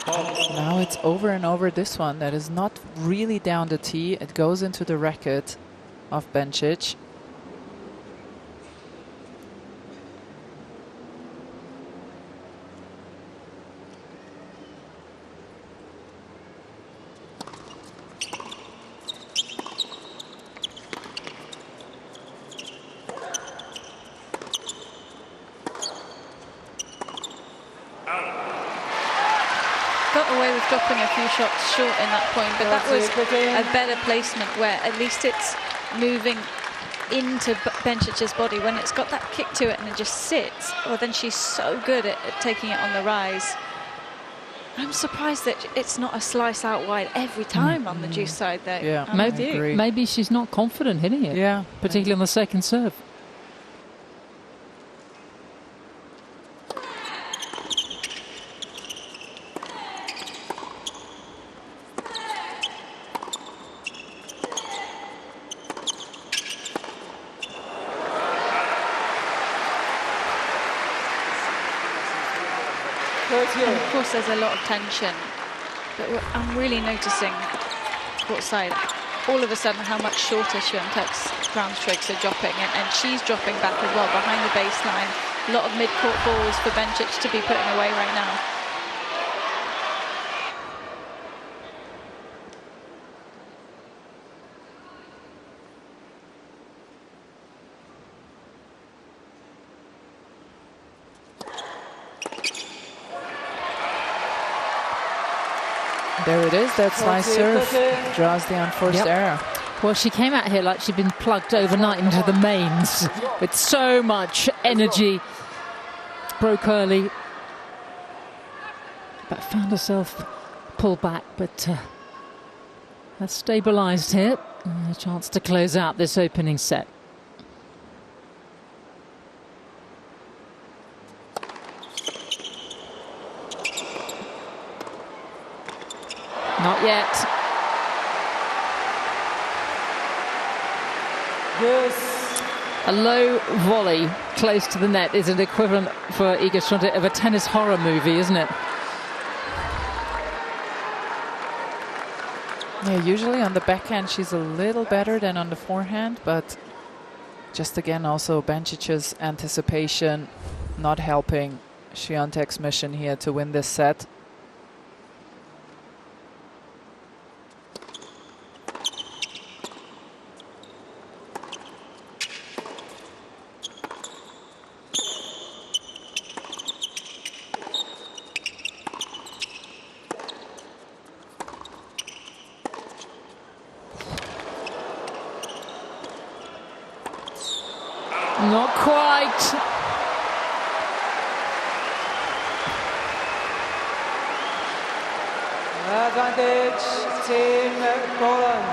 Now it's over and over this one. That is not really down the tee. It goes into the racket of Bencic. Got away with dropping a few shots short in that point, but that was a better placement where at least it's moving into Bencic's body. When it's got that kick to it and it just sits, well, then she's so good at taking it on the rise. I'm surprised that it's not a slice out wide every time on the juice side there. Yeah, maybe she's not confident hitting it. Yeah, particularly on the second serve. And of course, there's a lot of tension, but I'm really noticing courtside all of a sudden how much shorter Swiatek's ground strokes are dropping, and she's dropping back as well behind the baseline. A lot of mid-court balls for Bencic to be putting away right now. There it is, that slice serve draws the unforced error. Well, she came out here like she'd been plugged overnight into the mains with so much energy. Broke early, but found herself pulled back, but has stabilised here. And a chance to close out this opening set. Not yet. Yes. A low volley close to the net is an equivalent for Iga Swiatek of a tennis horror movie, isn't it? Yeah, usually on the backhand she's a little better than on the forehand, but just again also Bencic's anticipation not helping Swiatek's mission here to win this set. Not quite. Advantage, Team Poland.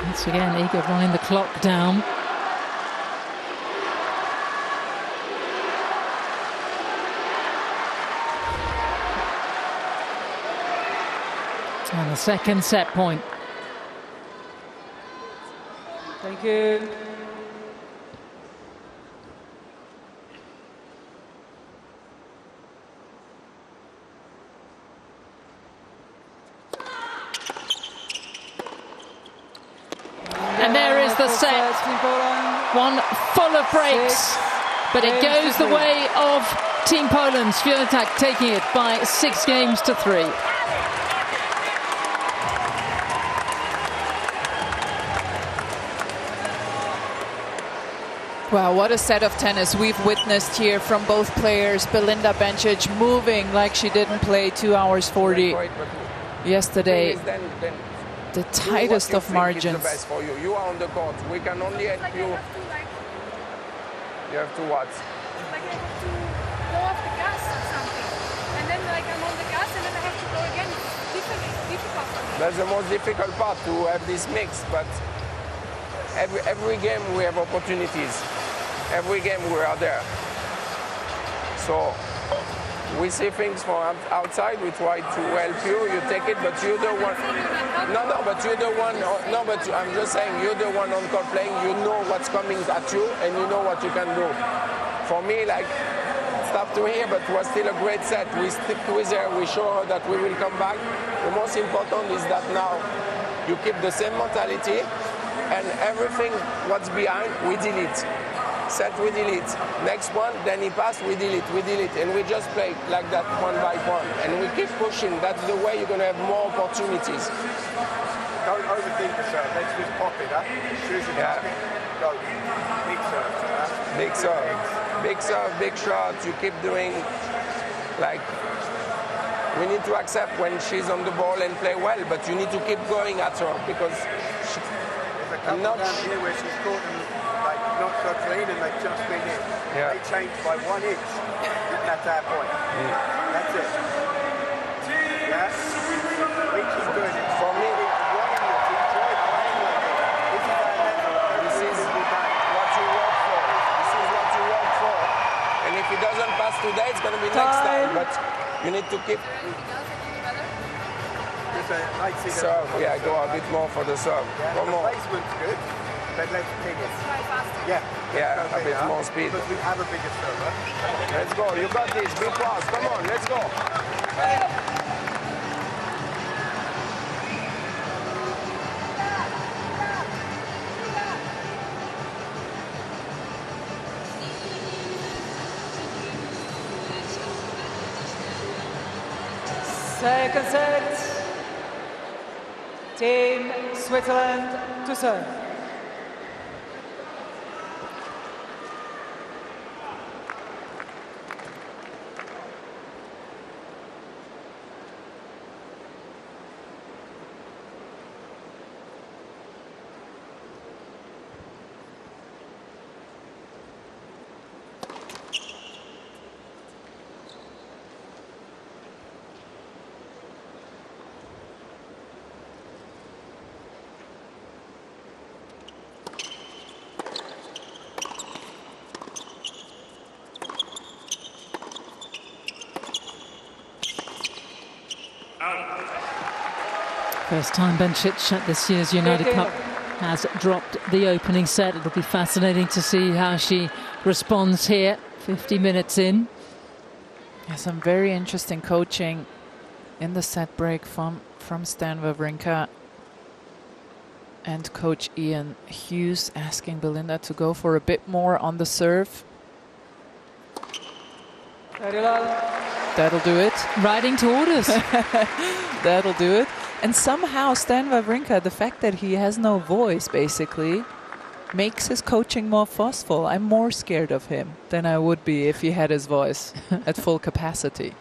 Once again, Iga running the clock down. And the second set point. Thank you. And there is the set. One full of breaks, but it goes the way of Team Poland. Swiatek taking it by 6-3. Wow, what a set of tennis we've witnessed here from both players. Belinda Bencic moving like she didn't play 2 hours 40 yesterday. The tightest of margins. Best for you. You are on the court. We can only help you. You have to what? Like I have to go off the gas or something. And then like I'm on the gas and then I have to go again. It's difficult for me. That's the most difficult part, to have this mix, but every game we have opportunities. Every game we are there. So we see things from outside, we try to help you, you take it, but you're the one. No, but you're the one. No, but I'm just saying, you're the one on court playing, you know what's coming at you and you know what you can do. for me, like, stop to here, but it was still a great set. We stick with her, we show her that we will come back. The most important is that now you keep the same mentality, and everything what's behind, we delete. Set, we delete. Next one, then he passed, we delete, and we just play like that one by one. And we keep pushing. That's the way you're going to have more opportunities. Don't overthink the serve. Let's just pop it, huh? Choose a basket. Go. Big serve. Big serve. Big serve, big shots. You keep doing, like, we need to accept when she's on the ball and play well, but you need to keep going at her because There's a couple down here where she's caught them, like, not so clean and they've just been in. Yeah. They changed by 1 inch. That's our point. That's it. Yeah? Reach is good. It's for me. This is what you work for. This is what you work for. And if it doesn't pass today, it's going to be next time. But you need to keep serve. Yeah, go a bit more for the serve. Yeah, One more. The placement's good, but let's ping it. Yeah, a bit more speed. Because we have a bigger server. Let's go. You got this. Big pass. Come on, let's go. Second set. Team Switzerland to serve. First time Bencic at this year's United Cup has dropped the opening set. It'll be fascinating to see how she responds here 50 minutes in. Yeah, some very interesting coaching in the set break from Stan Wawrinka and coach Ian Hughes asking Belinda to go for a bit more on the serve. That'll do it. Riding to orders. That'll do it. And somehow Stan Wawrinka, the fact that he has no voice basically makes his coaching more forceful. I'm more scared of him than I would be if he had his voice at full capacity.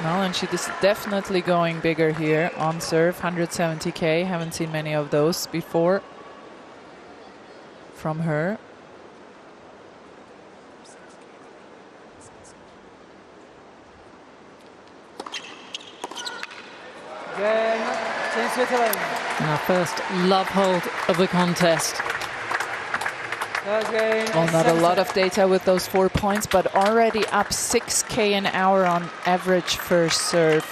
Well, and she is definitely going bigger here on serve. 170k. Haven't seen many of those before from her. Team Switzerland. And our first love hold of the contest. Well, not a lot of data with those 4 points, but already up 6k an hour on average first serve.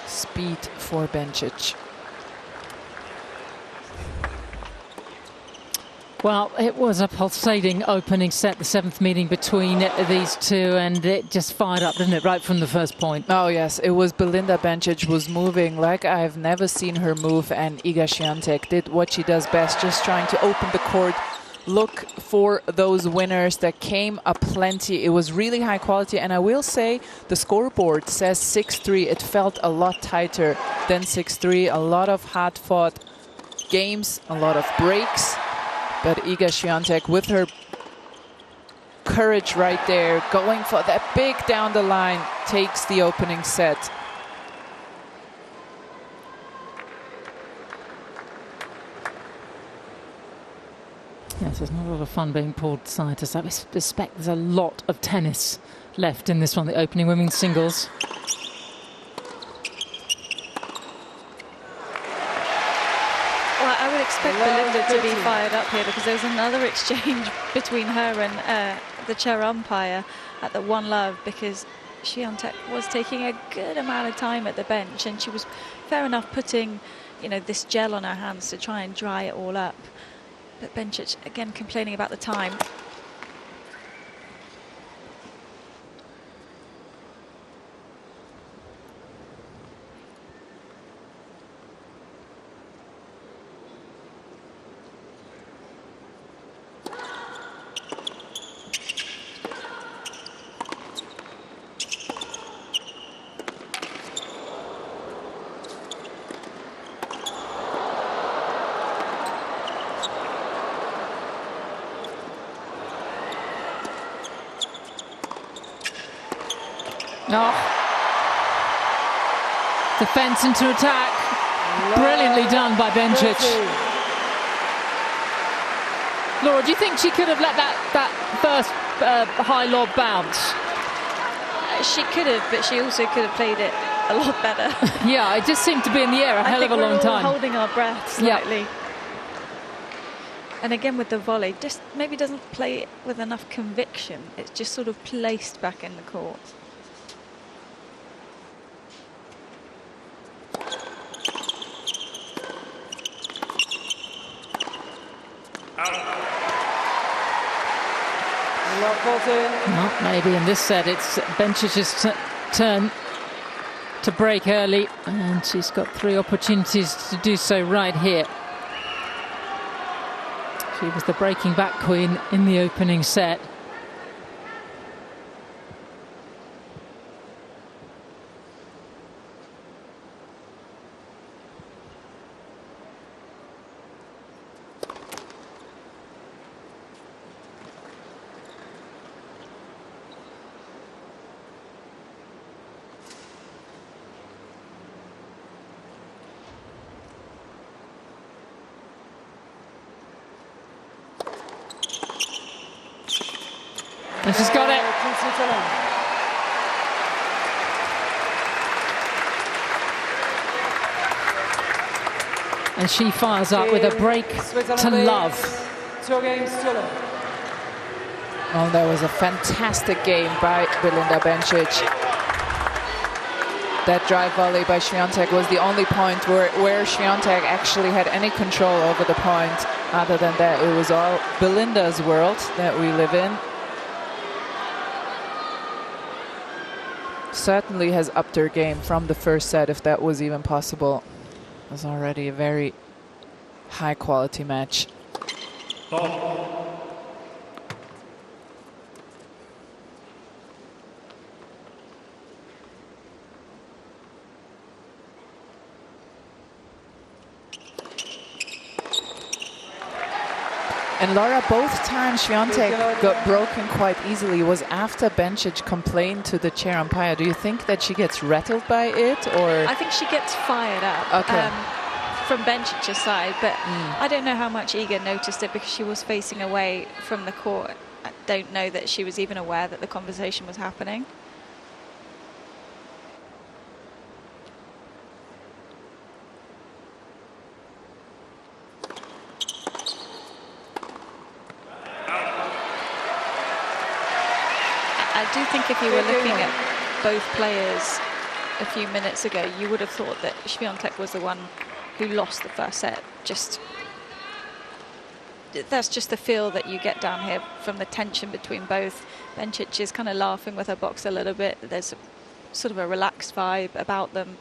Speed for Bencic. Well, it was a pulsating opening set, the 7th meeting between these two, and it just fired up, didn't it, right from the first point? Oh, yes. It was Belinda Bencic was moving like I've never seen her move, and Iga Swiatek did what she does best, just trying to open the court, look for those winners. That came aplenty. It was really high quality, and I will say the scoreboard says 6-3. It felt a lot tighter than 6-3. A lot of hard-fought games, a lot of breaks. But Iga Swiatek, with her courage right there, going for that big down the line, takes the opening set. Yes, there's not a lot of fun being pulled side to side. I suspect there's a lot of tennis left in this one, the opening women's singles. expect Belinda to be fired up here, because there was another exchange between her and the chair umpire at the One Love, because Swiatek was taking a good amount of time at the bench, and she was fair enough putting, you know, this gel on her hands to try and dry it all up. But Bencic again complaining about the time. Oh. Defence into attack. Brilliantly done by Bencic. Laura, do you think she could have let that first high lob bounce? She could have, but she also could have played it a lot better. Yeah, it just seemed to be in the air a hell of a long time. Holding our breath slightly. Yep. And again with the volley, just maybe doesn't play it with enough conviction. It's just sort of placed back in the court. Well, maybe in this set it's Bencic's turn to break early, and she's got 3 opportunities to do so right here. She was the breaking back queen in the opening set. And she's got it. And she fires up with a break to love. 2 games to love. Oh, that was a fantastic game by Belinda Bencic. That drive volley by Swiatek was the only point where Swiatek actually had any control over the point. Other than that, it was all Belinda's world that we live in. Certainly has upped her game from the first set, if that was even possible. It was already a very high quality match. And Laura, both times Swiatek got broken quite easily was after Bencic complained to the chair umpire. Do you think that she gets rattled by it, or? I think she gets fired up. Okay. From Bencic's side, but I don't know how much Iga noticed it, because she was facing away from the court. I don't know that she was even aware that the conversation was happening. I do think if you were looking at both players a few minutes ago, you would have thought that Swiatek was the one who lost the first set. That's just the feel that you get down here from the tension between both. Bencic is kind of laughing with her box a little bit. There's sort of a relaxed vibe about them.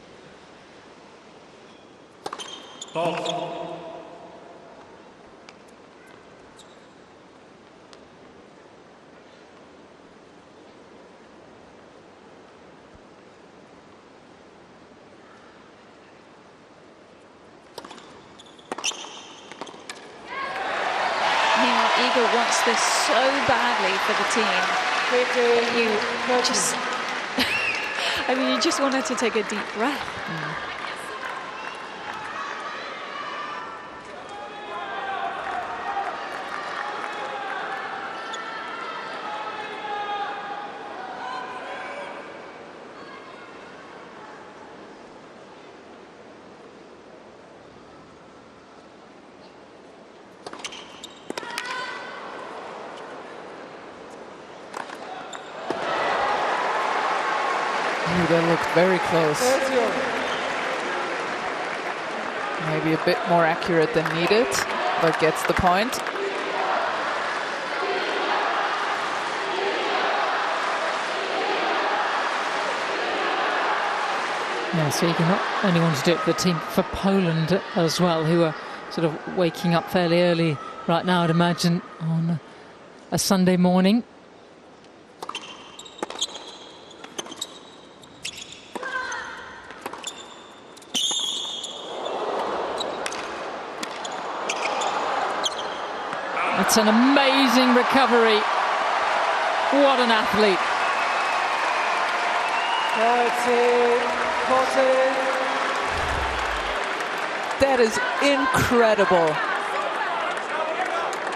Iga wants this so badly for the team. You just, I mean, you just want her to take a deep breath. Iga looked very close. Maybe a bit more accurate than needed, but gets the point. Yeah, so you can not only want to do it for the team, for Poland as well, who are sort of waking up fairly early right now, I'd imagine, on a Sunday morning. It's an amazing recovery. What an athlete. 13, 14. That is incredible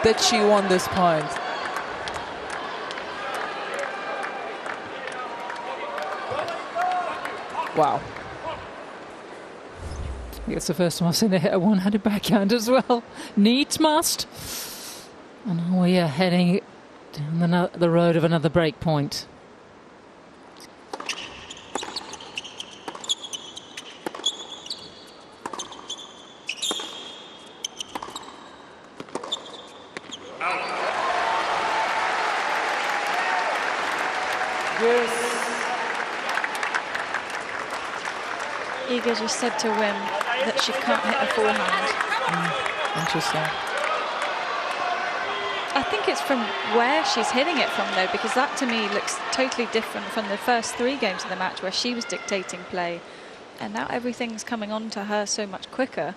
that she won this point. Wow. It's the first time I've seen her hit a one-handed backhand as well. Needs must. And we are heading down the road of another break point. Iga just said to Wim that she can't hit a forehand. Interesting. I think it's from where she's hitting it from, though, because that to me looks totally different from the first 3 games of the match where she was dictating play, and now everything's coming on to her so much quicker.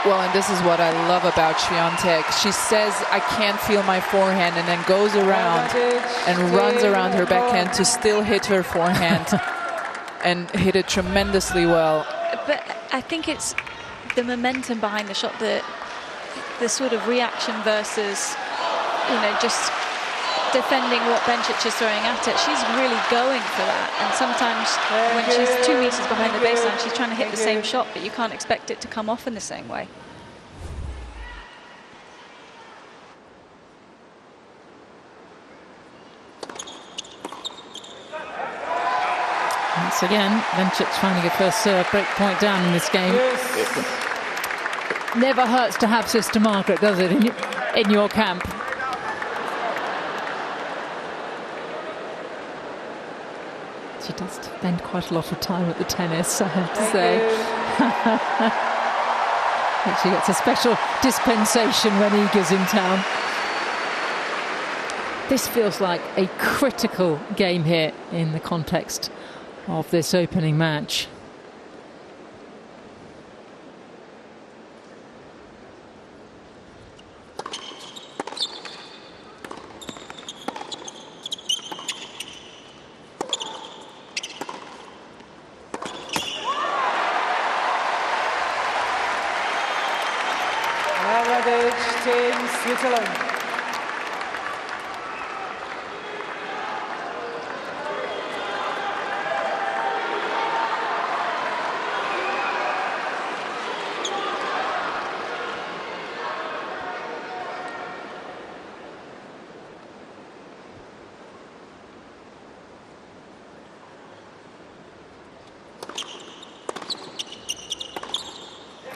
Well, and this is what I love about Swiatek. She says, I can't feel my forehand, and then goes around and runs around her backhand to still hit her forehand and hit it tremendously well. But I think it's the momentum behind the shot, the sort of reaction versus, you know, just defending what Bencic is throwing at it. She's really going for that, and sometimes when she's 2 meters behind the baseline, she's trying to hit the same shot, but you can't expect it to come off in the same way. Once again, Bencic finding a first serve break point down in this game. It never hurts to have Sister Margaret, does it, in your camp? She does spend quite a lot of time at the tennis, I have to say. And she gets a special dispensation when Iga's in town. This feels like a critical game here in the context of this opening match. Team Switzerland.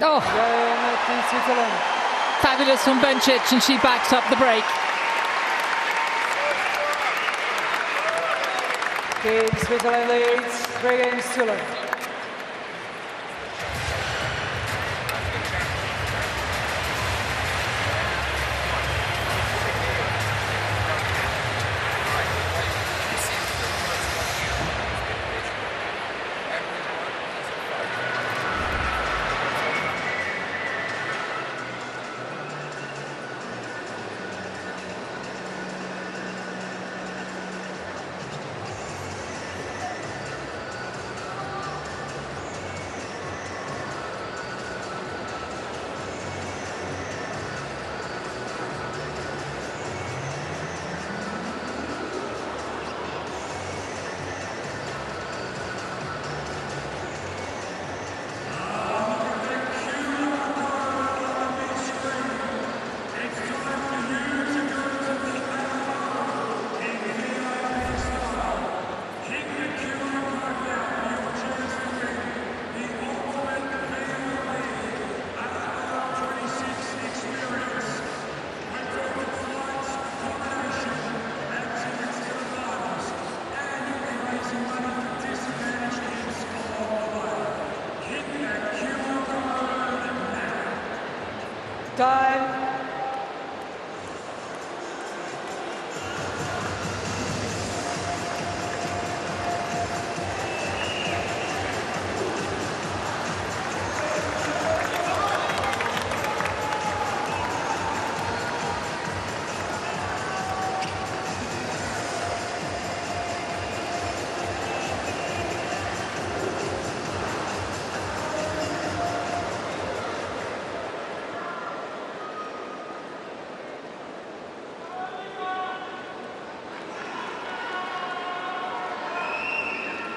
Oh! Team Switzerland. Fabulous from Bencic, and she backs up the break. Team Switzerland leads 3-0. Time.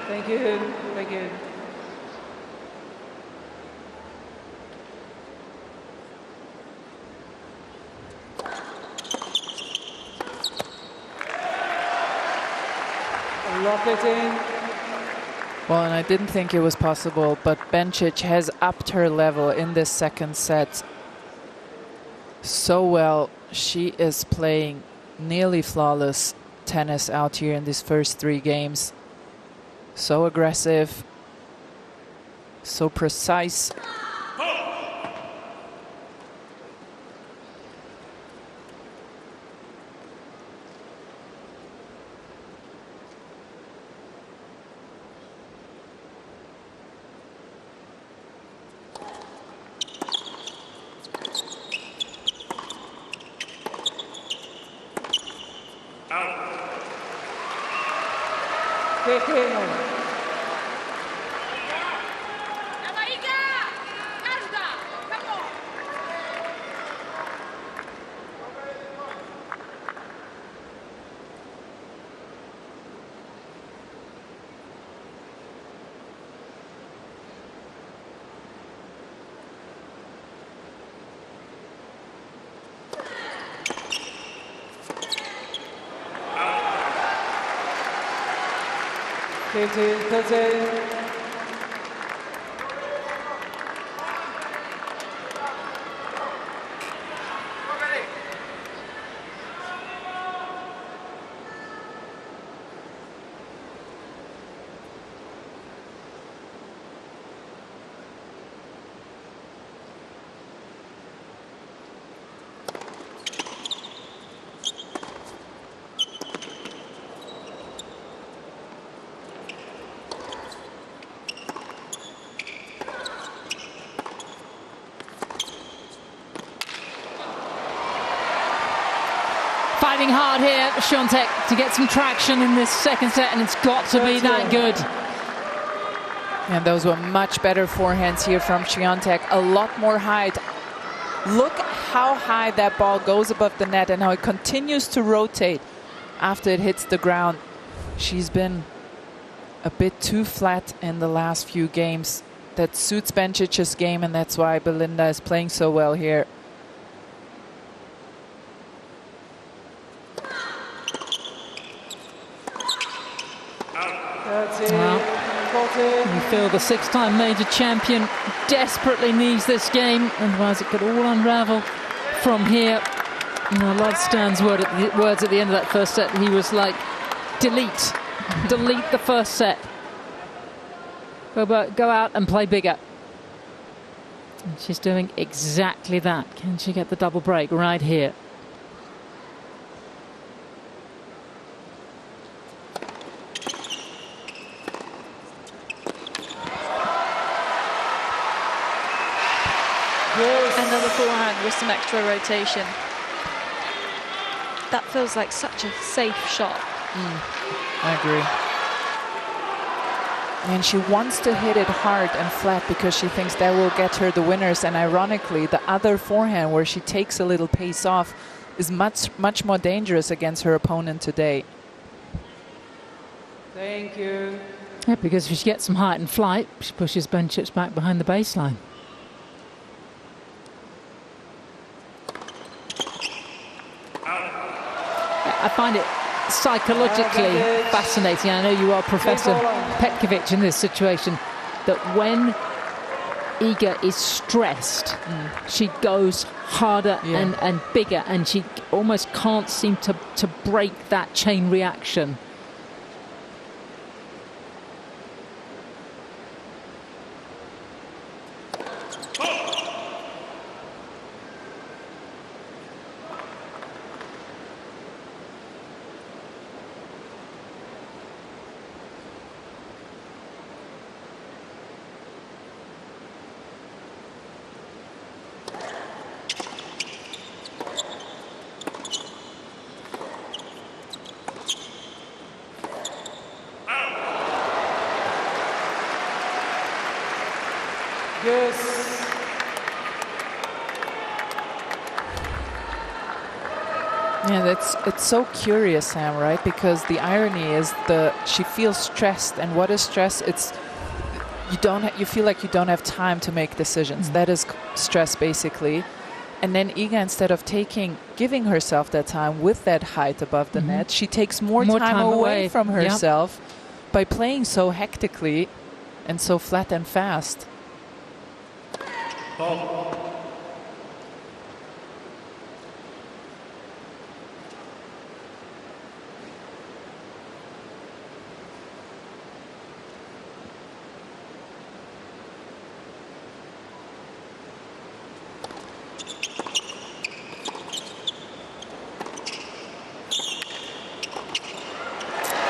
Thank you. Thank you. Lock it in. Well, and I didn't think it was possible, but Bencic has upped her level in this second set so well. She is playing nearly flawless tennis out here in these first 3 games. So aggressive, so precise. Fighting hard here, Swiatek, to get some traction in this second set, and it's got to be that good. And those were much better forehands here from Swiatek. A lot more height. Look how high that ball goes above the net and how it continues to rotate after it hits the ground. She's been a bit too flat in the last few games. That suits Bencic's game, and that's why Belinda is playing so well here. Well, you feel the 6-time major champion desperately needs this game, otherwise it could all unravel from here. You know, Lord Stern's words at the end of that first set, he was like, delete the first set. Go out and play bigger. And she's doing exactly that. Can she get the double break right here? Another forehand with some extra rotation. That feels like such a safe shot. I agree. And she wants to hit it hard and flat because she thinks that will get her the winners. And ironically, the other forehand where she takes a little pace off is much more dangerous against her opponent today. Thank you. Yeah, because if she gets some height and flight, she pushes Bencic back behind the baseline. I find it psychologically fascinating. I know you are Professor Petkovic in this situation, that when Iga is stressed, she goes harder and bigger, and she almost can't seem to break that chain reaction. Yes. Yeah, it's so curious, Sam, right? Because the irony is she feels stressed, and what is stress? It's you feel like you don't have time to make decisions. That is stress, basically. And then Iga, instead of giving herself that time with that height above the net, she takes more time away from herself by playing so hectically and so flat and fast.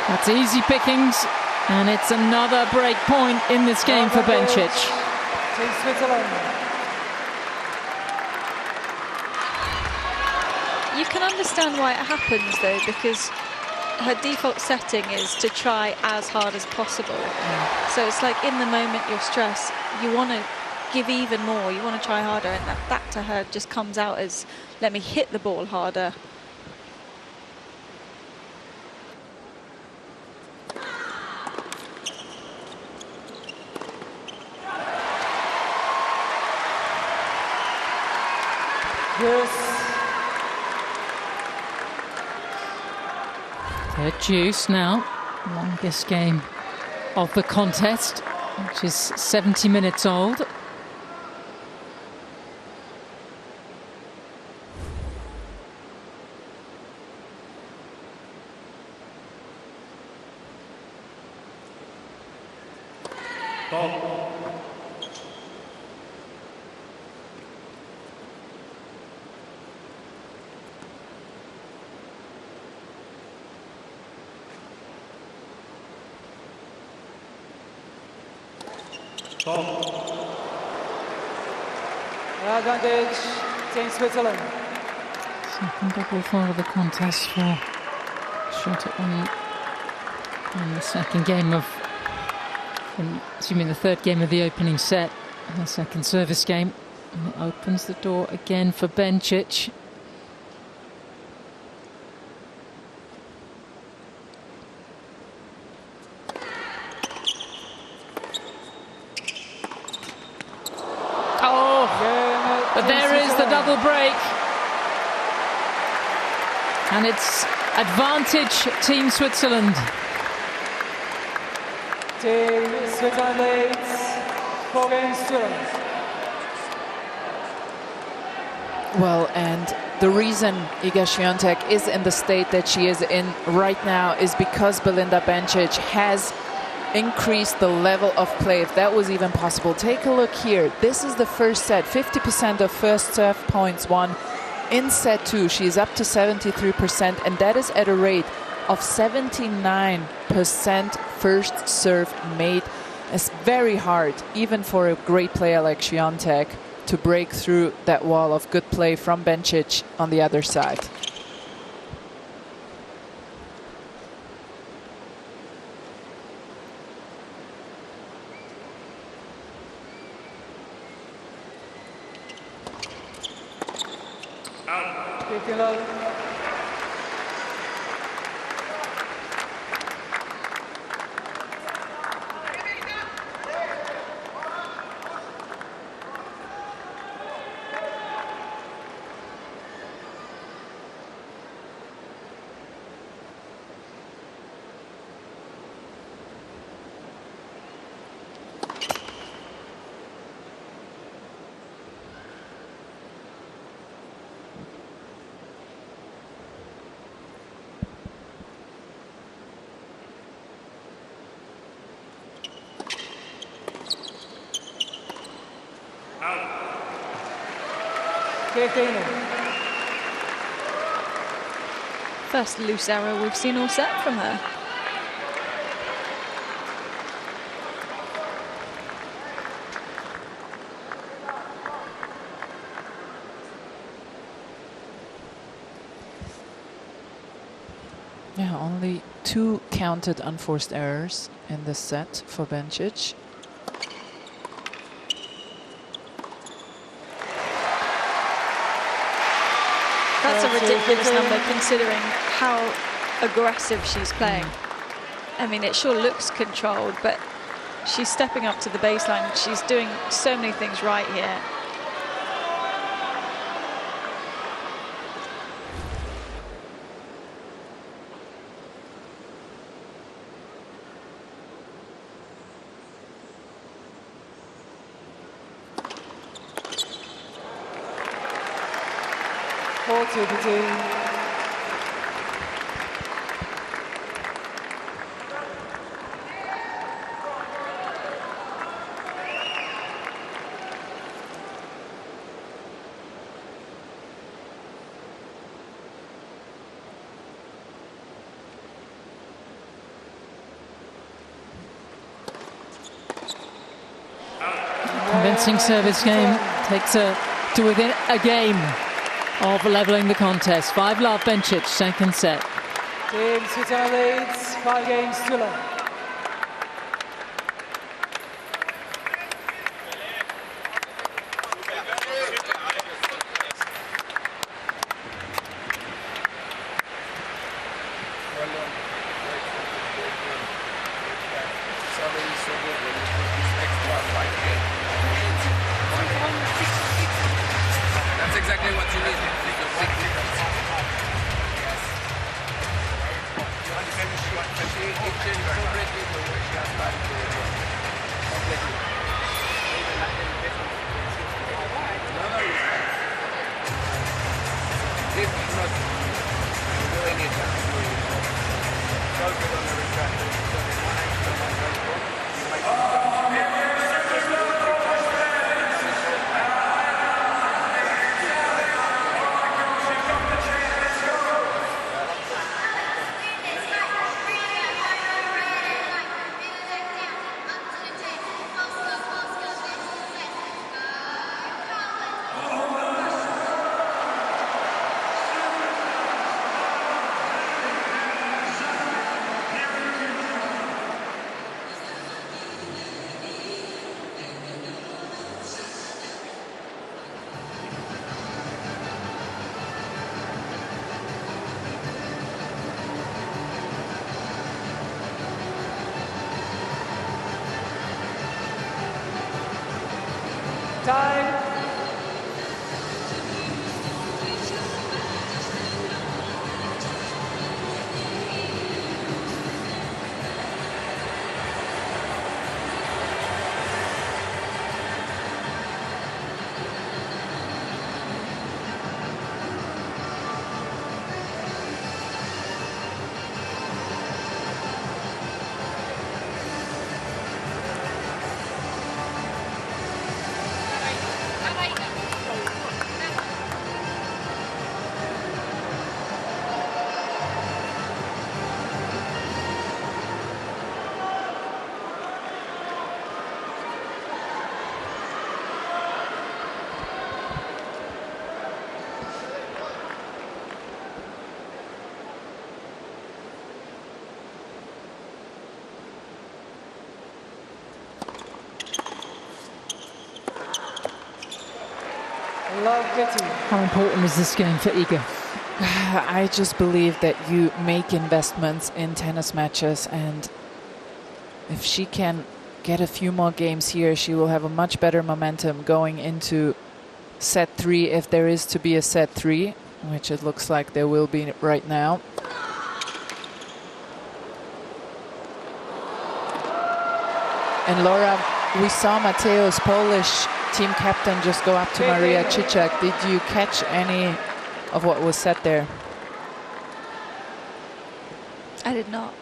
That's easy pickings, and it's another break point in this game for Bencic. Team Switzerland. You can understand why it happens, though, because her default setting is to try as hard as possible. So it's like in the moment you're stressed, you want to give even more, you want to try harder, and that to her just comes out as, let me hit the ball harder. Yes. Third deuce now, longest game of the contest, which is 70 minutes old. Advantage, Team Switzerland. Second double foul of the contest for Swiatek in the second game of, assuming the third game of the opening set, the second service game. And it opens the door again for Bencic. But there is the double break. And it's advantage Team Switzerland. Team Switzerland leads 4 games to 0. Well, and the reason Iga Swiatek is in the state that she is in right now is because Belinda Bencic has increased the level of play, if that was even possible. Take a look here. This is the first set. 50% of first serve points won. In set 2, she's up to 73%, and that is at a rate of 79% first serve made. It's very hard, even for a great player like Swiatek, to break through that wall of good play from Bencic on the other side. First loose arrow we've seen all set from her. Yeah, only 2 counted unforced errors in this set for Bencic. That's a ridiculous number considering how aggressive she's playing. I mean, it sure looks controlled, but she's stepping up to the baseline. She's doing so many things right here. Convincing service game takes her to within a game of levelling the contest. 5-love Bencic, second set. Team Switzerland leads 5 games to love. That's exactly what you need. Time. How important is this game for Iga? I just believe that you make investments in tennis matches, and if she can get a few more games here, she will have a much better momentum going into set 3, if there is to be a set 3, which it looks like there will be right now. And Laura, we saw Mateo's Polish team captain just go up to Maria Cicak. Did you catch any of what was said there? I did not.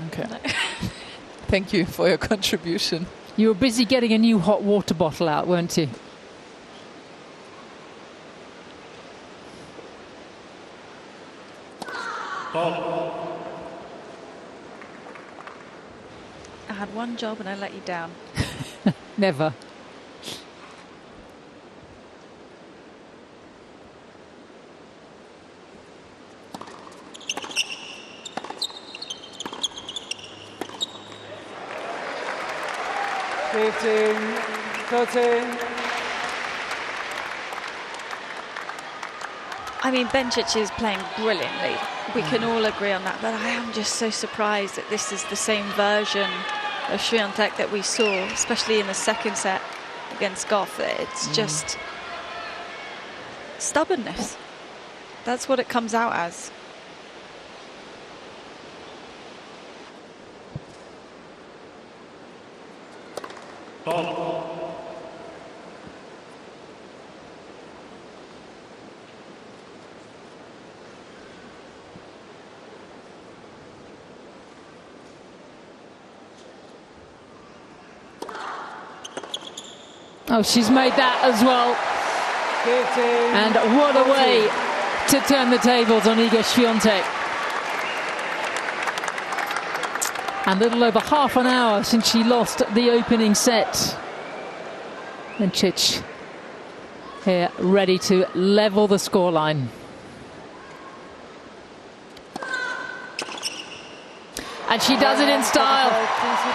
Okay. No. Thank you for your contribution. You were busy getting a new hot water bottle out, weren't you? I had one job and I let you down. Never. I mean, Bencic is playing brilliantly. We can all agree on that, but I am just so surprised that this is the same version of Swiatek that we saw, especially in the second set against Goff. It's just stubbornness. That's what it comes out as. Oh, she's made that as well. And what a way to turn the tables on Iga Swiatek. And a little over half an hour since she lost the opening set. Bencic here ready to level the scoreline. And she does it in style.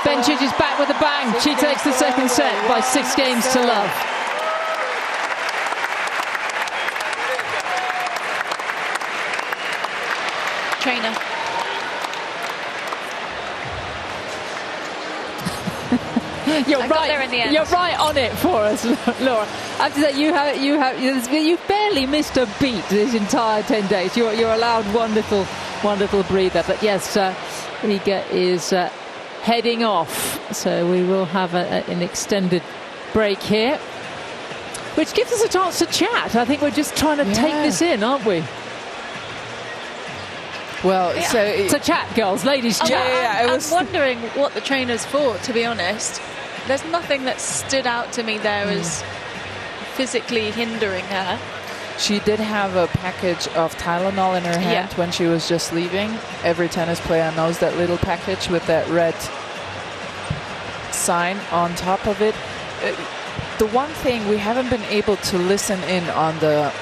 Bencic is back with a bang. She takes the second set by 6 games to love. Trainer. You're right. You're right on it for us, Laura. I have to say, you've barely missed a beat this entire 10 days. You're allowed one little breather. But yes, Iga is heading off, so we will have an extended break here, which gives us a chance to chat. I think we're just trying to take this in, aren't we? Well, so to chat, girls, ladies, chat. I'm wondering what the trainer's for, to be honest. There's nothing that stood out to me there as physically hindering her. She did have a package of Tylenol in her hand when she was just leaving. Every tennis player knows that little package with that red sign on top of it. The one thing, we haven't been able to listen in on the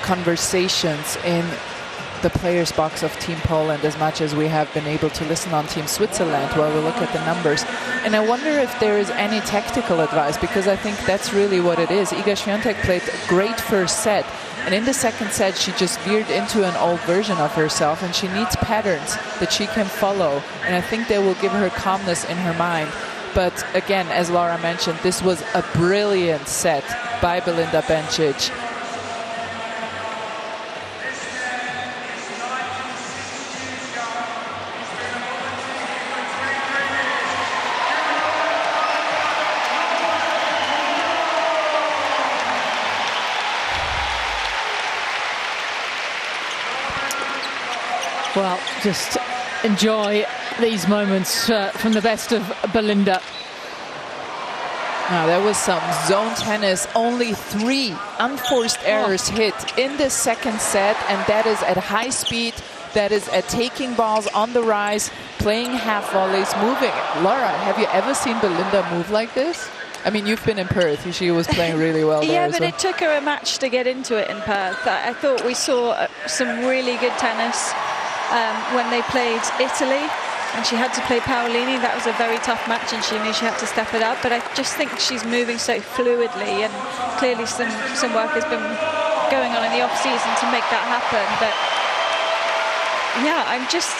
conversations in the players box of Team Poland as much as we have been able to listen on Team Switzerland while we look at the numbers. And I wonder if there is any tactical advice, because I think that's really what it is. Iga Swiatek played a great first set, and in the second set she just veered into an old version of herself, and she needs patterns that she can follow, and I think they will give her calmness in her mind. But again, as Laura mentioned, this was a brilliant set by Belinda Bencic. Well, just enjoy these moments from the best of Belinda. Now, there was some zone tennis, only 3 unforced errors hit in the second set, and that is at high speed, that is at taking balls on the rise, playing half volleys, moving. Laura, have you ever seen Belinda move like this? I mean, you've been in Perth. She was playing really well there. Yeah, but it took her a match to get into it in Perth. I thought we saw some really good tennis when they played Italy, and she had to play Paolini. That was a very tough match, and she knew she had to step it up. But I just think she's moving so fluidly, and clearly some work has been going on in the off-season to make that happen. But yeah, I'm just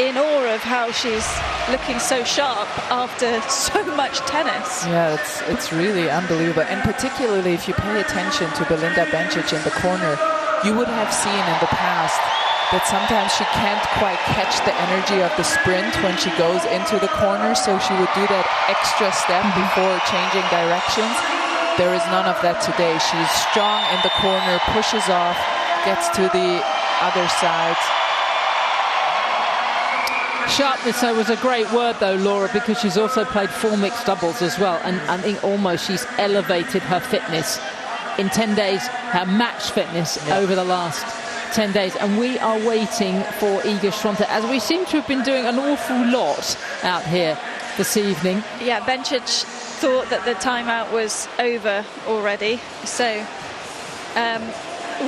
in awe of how she's looking so sharp after so much tennis. Yeah, it's really unbelievable. And particularly if you pay attention to Belinda Bencic in the corner, you would have seen in the past that sometimes she can't quite catch the energy of the sprint when she goes into the corner, so she would do that extra step before changing directions. There is none of that today. She's strong in the corner, pushes off, gets to the other side. Sharpness though was a great word though, Laura, because she's also played 4 mixed doubles as well, and I think almost she's elevated her fitness in 10 days, her match fitness over the last 10 days, and we are waiting for Iga Swiatek, as we seem to have been doing an awful lot out here this evening. Yeah, Bencic thought that the timeout was over already, so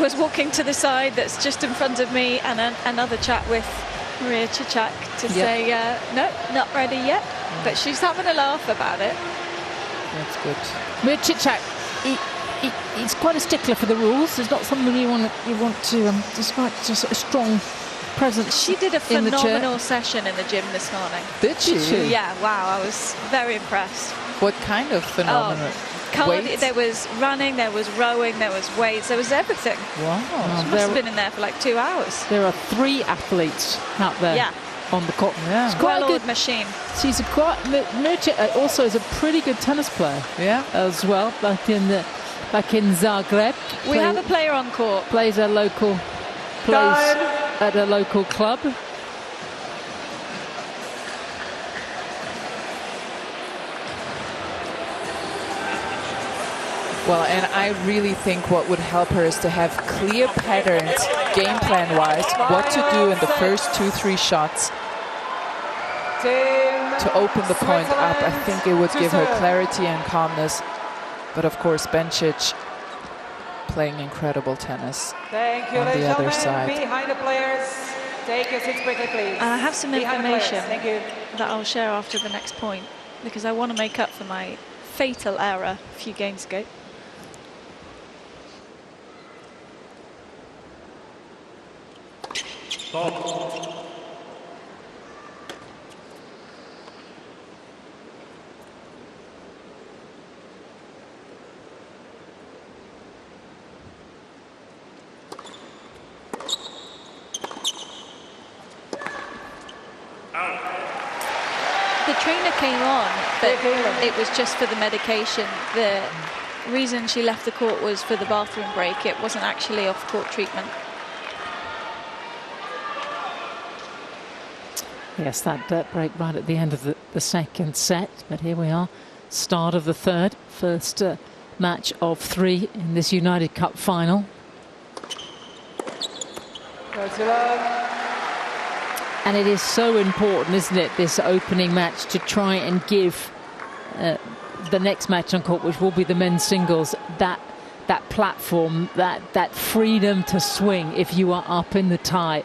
was walking to the side that's just in front of me, and another chat with Maria Cicak to say, no, not ready yet, but she's having a laugh about it. That's good. Maria Cicak, he's quite a stickler for the rules. It's not something you want to despite just a strong presence. She did a in the chair. phenomenal session in the gym this morning. Did she? Yeah, wow, I was very impressed. What kind of phenomenal? There was running, there was rowing, there was weights, there was everything. Wow. She must have been in there for like 2 hours. There are 3 athletes out there on the court. Yeah. It's quite a good machine. She's a quite also is a pretty good tennis player. Yeah. As well, back in Zagreb. We have a player on court. Plays at a local club. Well, and I really think what would help her is to have clear patterns, game plan-wise, what to do in the first 2-3 shots to open the point up. I think it would give her clarity and calmness. But of course, Bencic playing incredible tennis Thank you, on the other side. Behind the players, take your seats quickly, please. I have some information Thank you. that I'll share after the next point, because I want to make up for my fatal error a few games ago. Stop. The trainer came on, but it was just for the medication. The reason she left the court was for the bathroom break. It wasn't actually off-court treatment. Yes, that break right at the end of the second set. But here we are, start of the third. First match of 3 in this United Cup final. And it is so important, isn't it, this opening match, to try and give the next match on court, which will be the men's singles, that platform, that freedom to swing if you are up in the tie.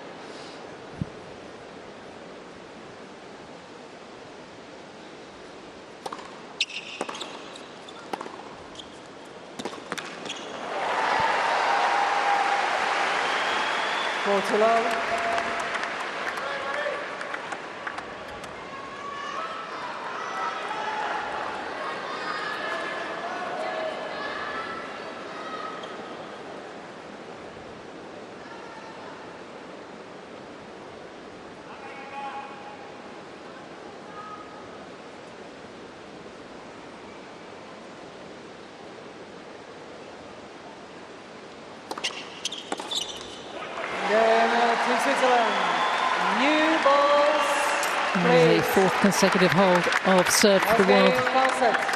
The 4th consecutive hold of serve for the world.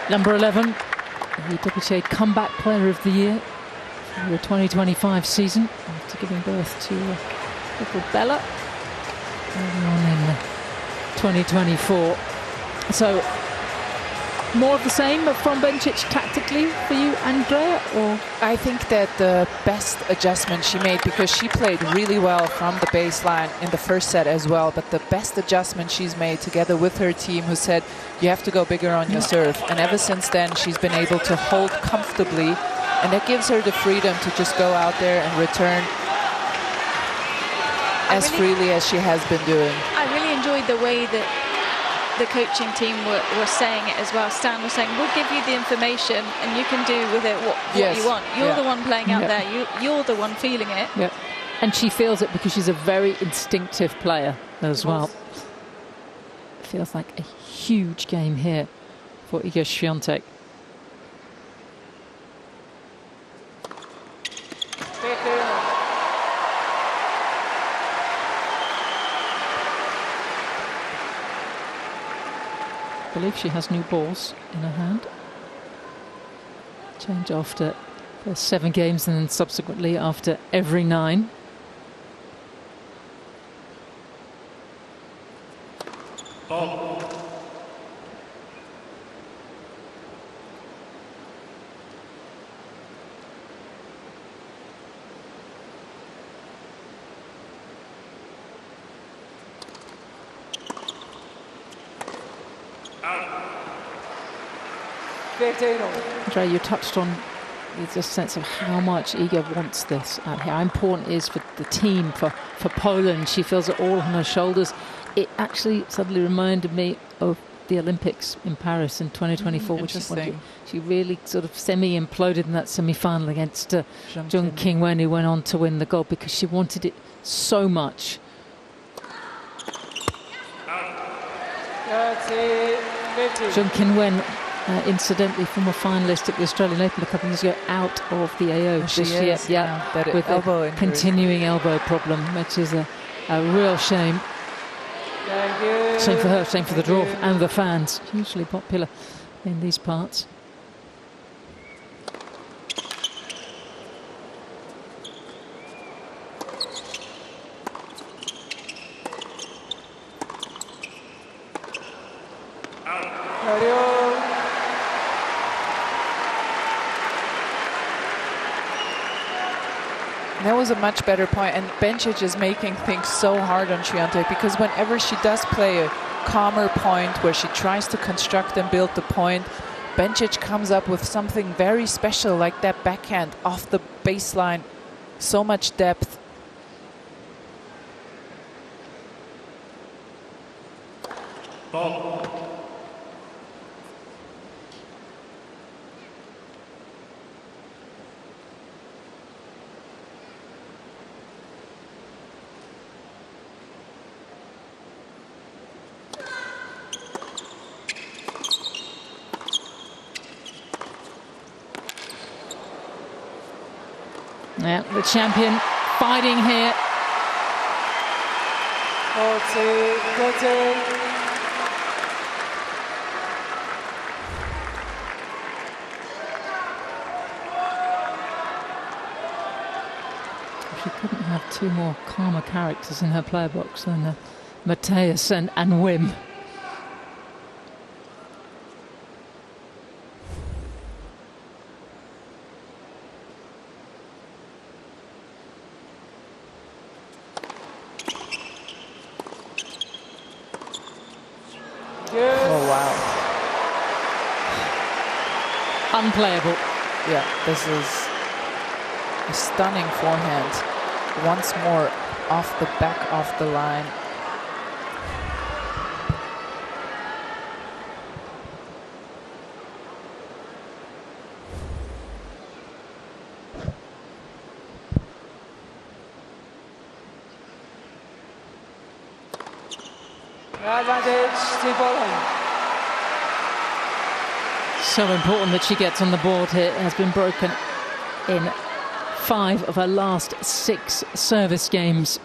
Number 11, the WTA Comeback Player of the Year for the 2025 season, after giving birth to little Bella early on in 2024. So, more of the same from Bencic tactically for you, Andrea? Or I think that the best adjustment she made, because she played really well from the baseline in the first set as well, but the best adjustment she's made together with her team, who said you have to go bigger on your serve, and ever since then she's been able to hold comfortably, and that gives her the freedom to just go out there and return as freely as she has been doing. I really enjoyed the way that the coaching team were saying it as well. Stan was saying, we'll give you the information and you can do with it what you want. You're the one playing out there. You're the one feeling it. Yeah. And she feels it because she's a very instinctive player as well. It feels like a huge game here for Iga Swiatek. I believe she has new balls in her hand. Change after the 7 games and then subsequently after every 9. Andrea, you touched on there's a sense of how much Iga wants this out here, how important it is for the team, for Poland. She feels it all on her shoulders. It actually suddenly reminded me of the Olympics in Paris in 2024, which is when she really sort of semi-imploded in that semi-final against Jung King-wen, who went on to win the gold because she wanted it so much. Jung King-wen, incidentally, former finalist at the Australian Open a couple of years ago, out of the AO this year, with a continuing elbow problem, which is a real shame. Same for her, same for the draw and the fans. Hugely popular in these parts. That was a much better point, and Bencic is making things so hard on Swiatek, because whenever she does play a calmer point where she tries to construct and build the point, Bencic comes up with something very special, like that backhand off the baseline. So much depth. Yeah, the champion fighting here. She couldn't have two more calmer characters in her player box than Mateus and Wim. Oh, wow. Unplayable. Yeah, this is a stunning forehand. Once more off the back of the line. So important that she gets on the board here. It has been broken in 5 of her last 6 service games.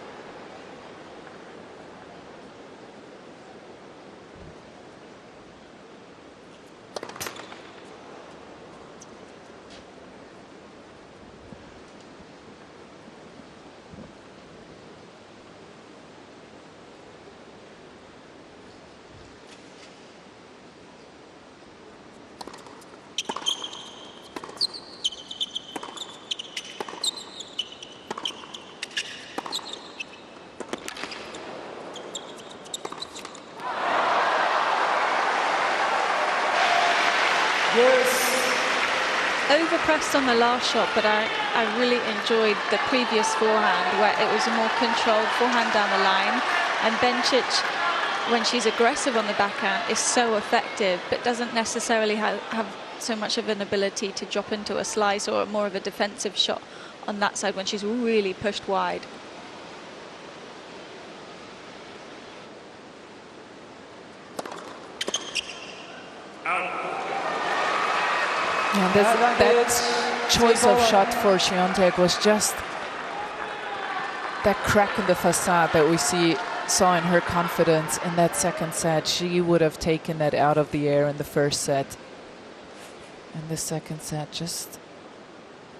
Overpressed on the last shot, but I really enjoyed the previous forehand where it was a more controlled forehand down the line. And Bencic, when she's aggressive on the backhand, is so effective, but doesn't necessarily have so much of an ability to drop into a slice or more of a defensive shot on that side when she's really pushed wide. Yeah, that choice of shot for Swiatek was just that crack in the facade that we saw in her confidence in that second set. She would have taken that out of the air in the first set. In the second set, just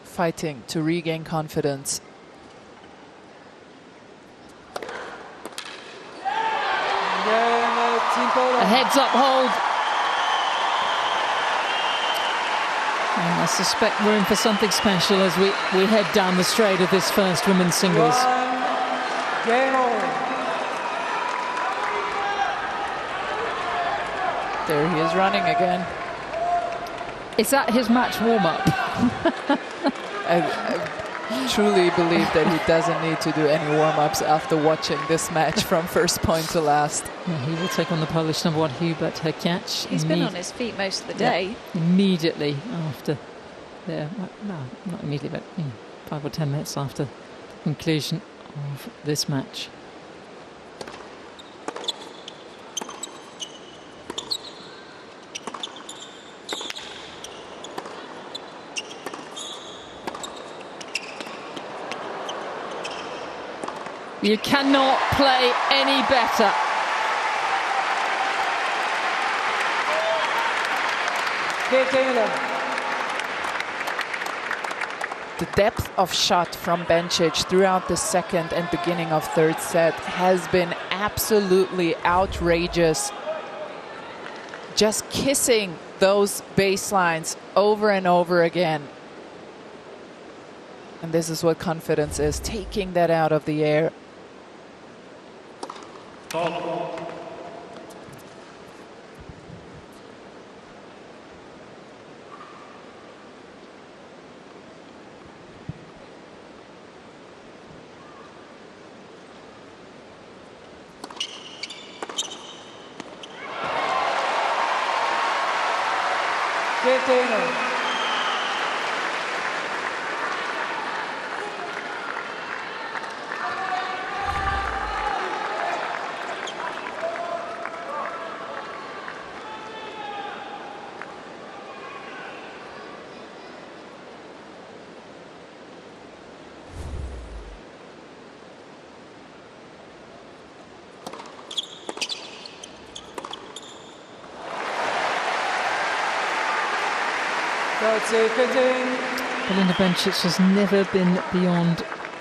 fighting to regain confidence. A heads-up hold. And I suspect we're in for something special as we head down the straight of this first women's singles. There he is running again. Is that his match warm-up? I truly believe that he doesn't need to do any warm-ups after watching this match from first point to last. Yeah, he will take on the Polish number 1 Hubert Hurkacz. He's been on his feet most of the day. Yeah, immediately after, no, not immediately, but 5 or 10 minutes after the conclusion of this match. You cannot play any better. The depth of shot from Bencic throughout the second and beginning of third set has been absolutely outrageous. Just kissing those baselines over and over again. And this is what confidence is, taking that out of the air. Belinda Bencic has never been beyond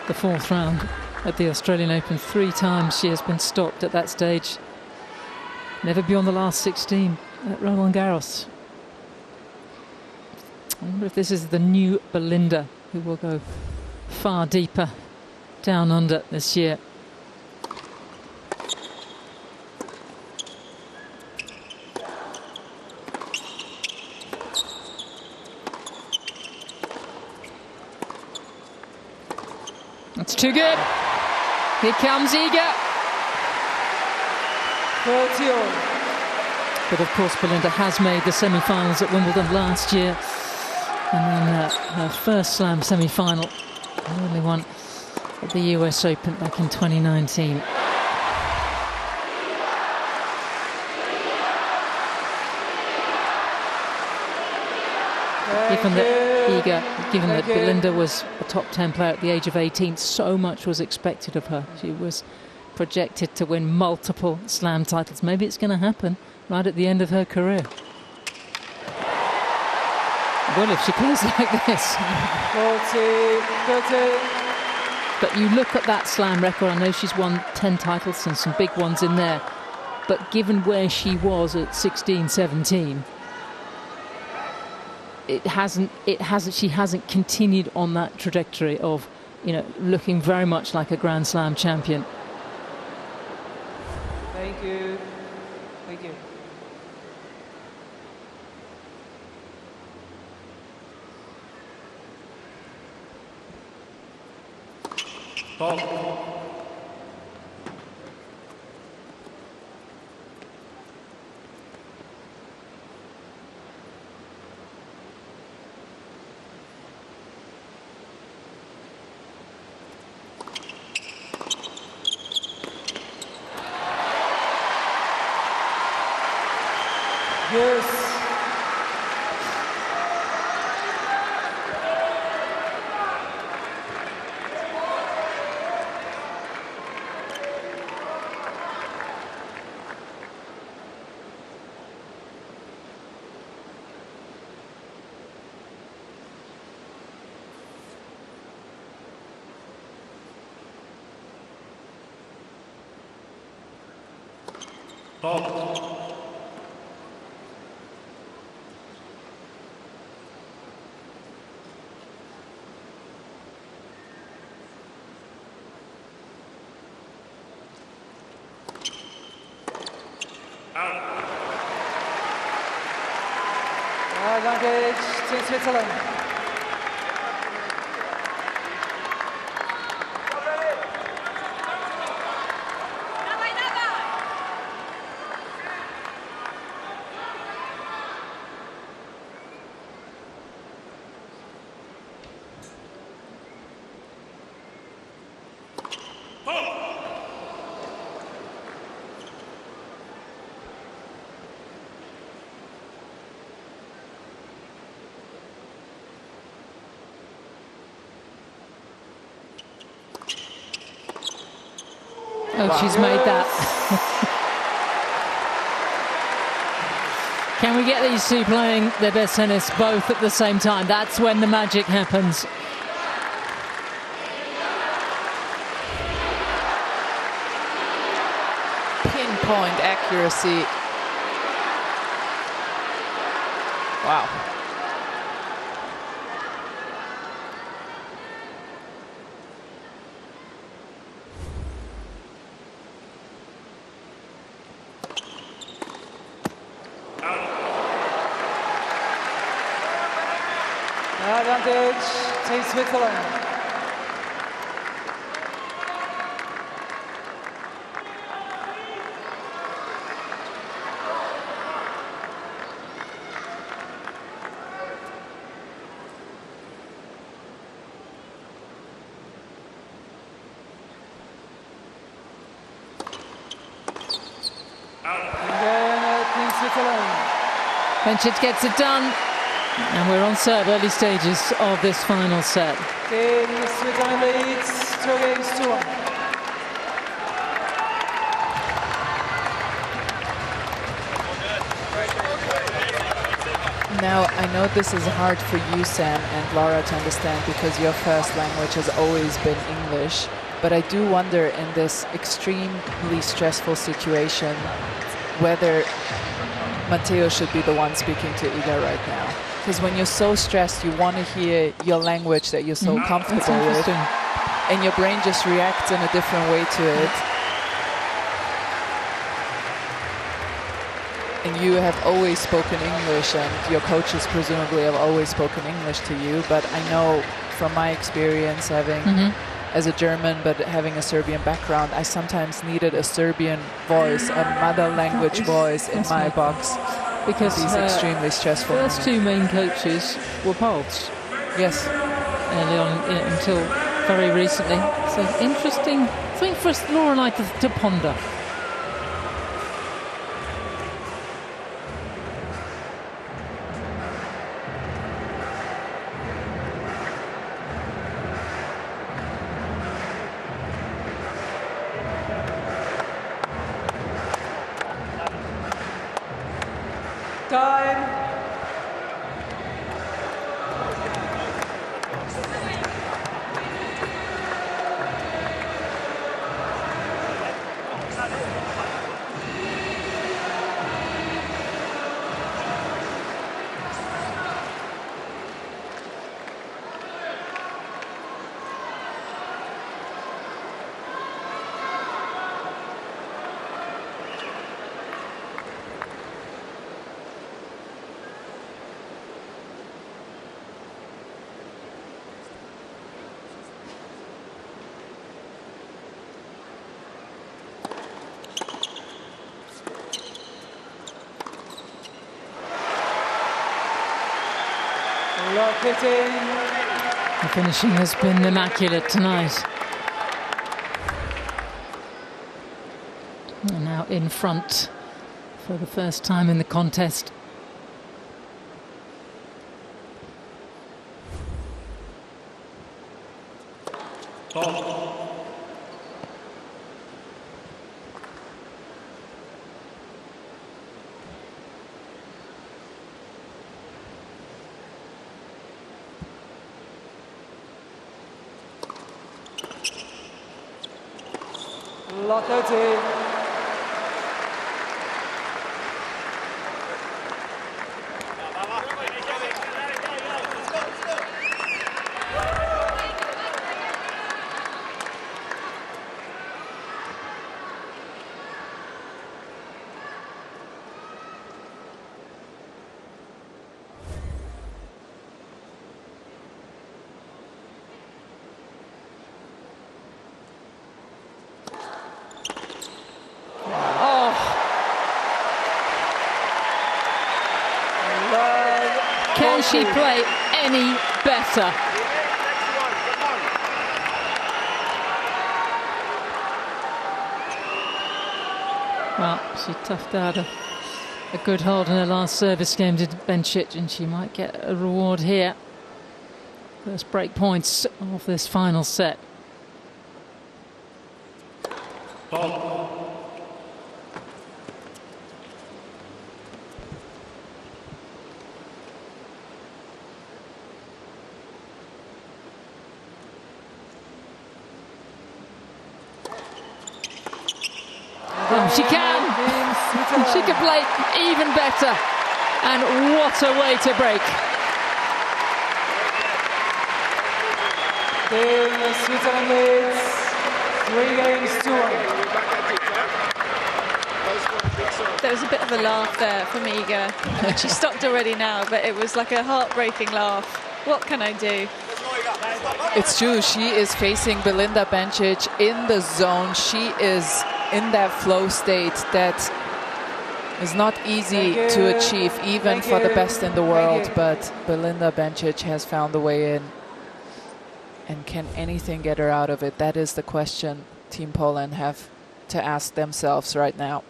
the 4th round at the Australian Open. 3 times she has been stopped at that stage. Never beyond the last 16 at Roland Garros. I wonder if this is the new Belinda who will go far deeper down under this year. That's too good. Here comes Iga. But of course Belinda has made the semi-finals at Wimbledon last year. And then her first Slam semi-final. The only one at the US Open back in 2019. Given that Belinda was a top 10 player at the age of 18, so much was expected of her. She was projected to win multiple Slam titles. Maybe it's going to happen right at the end of her career. Well, if she plays like this. 40. But you look at that Slam record, I know she's won 10 titles and some big ones in there. But given where she was at 16, 17, she hasn't continued on that trajectory of, looking very much like a Grand Slam champion. Thank you. Thank you. Ball. Yes. Ball. Advantage to Switzerland. Oh, wow. She's made that. Can we get these two playing their best tennis both at the same time? That's when the magic happens. Pinpoint accuracy. Wow. Advantage, Team Switzerland. Again, Team Switzerland. Bencic gets it done. And we're on serve, early stages of this final set. Team Switzerland leads 2 games to 1. Now, I know this is hard for you, Sam, and Laura to understand because your first language has always been English. But I do wonder in this extremely stressful situation whether Matteo should be the one speaking to Iga right now. Because when you're so stressed, you want to hear your language that you're so comfortable with. And your brain just reacts in a different way to it. And you have always spoken English, and your coaches presumably have always spoken English to you. But I know from my experience having, as a German, but having a Serbian background, I sometimes needed a Serbian voice, a mother language voice in my box. Because these extremely stressful first two main coaches were Poles. Yes. Early on, until very recently. So interesting thing for us, Laura and I, to ponder. Time. The finishing has been immaculate tonight. And now in front for the first time in the contest. Lotto team. Can she play any better? Well, she toughed out a good hold in her last service game to Bencic, and she might get a reward here. First break points of this final set. She can! She can play even better. And what a way to break. Switzerland leads 3 games to 1. There was a bit of a laugh there from Iga. She stopped already now, but it was like a heartbreaking laugh. What can I do? It's true. She is facing Belinda Bencic in the zone. She is in that flow state that is not easy to achieve, even for the best in the world. But Belinda Bencic has found a way in. And can anything get her out of it? That is the question Team Poland have to ask themselves right now.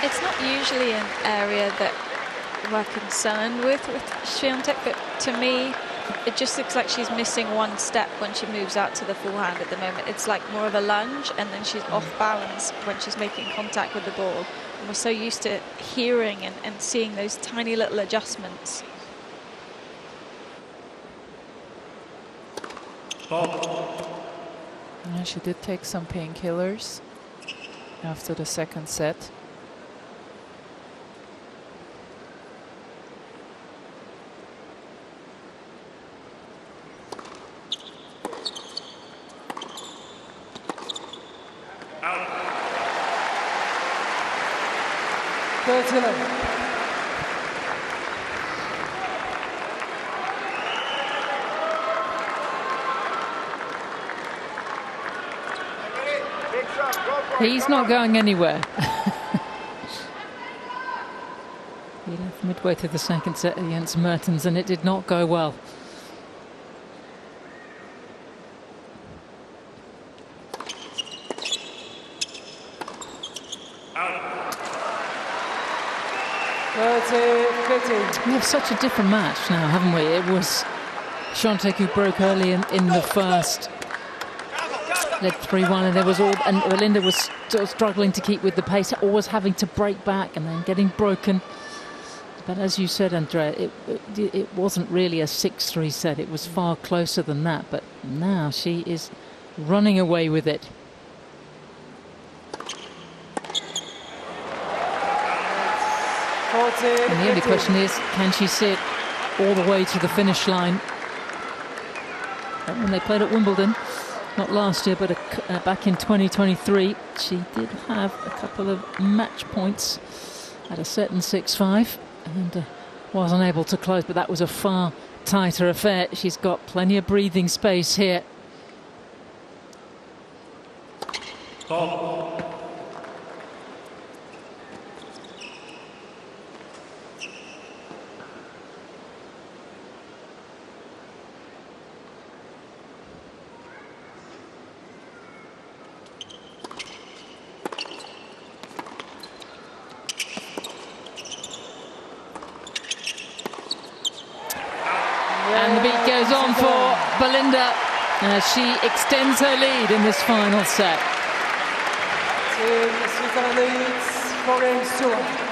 It's not usually an area that we're concerned with Swiatek, but to me, it just looks like she's missing one step when she moves out to the forehand at the moment. It's like more of a lunge, and then she's off balance when she's making contact with the ball. And we're so used to hearing and seeing those tiny little adjustments. Yeah, she did take some painkillers after the second set. He's not going anywhere. He left midway through the second set against Mertens, and it did not go well. We have such a different match now, haven't we? It was Swiatek who broke early in the first, led 3-1, and there was and Belinda was still struggling to keep with the pace, always having to break back and then getting broken. But as you said, Andrea, it wasn't really a 6-3 set. It was far closer than that. But now she is running away with it. And the only question is, can she see it all the way to the finish line? When they played at Wimbledon, not last year, but back in 2023, she did have a couple of match points at a set in 6-5 and was unable to close, but that was a far tighter affair. She's got plenty of breathing space here. And the beat goes on for Belinda as she extends her lead in this final set. Switzerland leads 4 games to 1.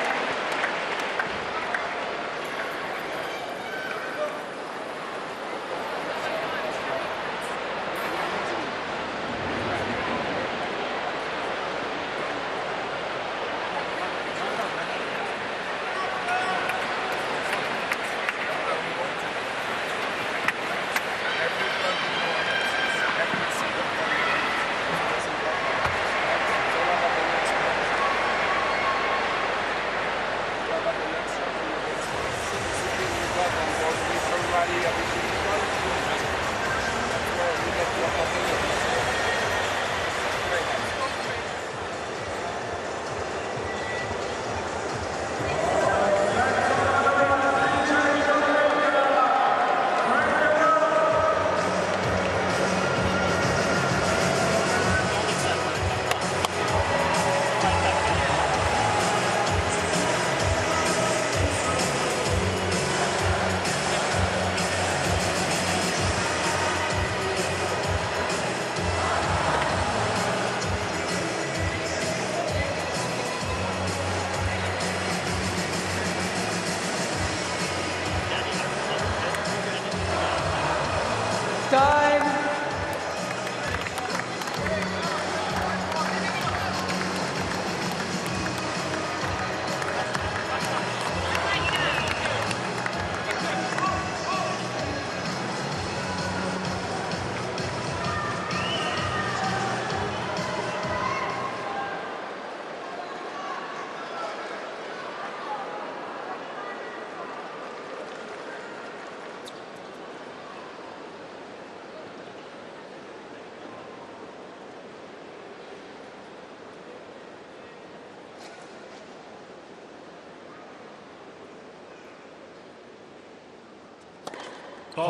It's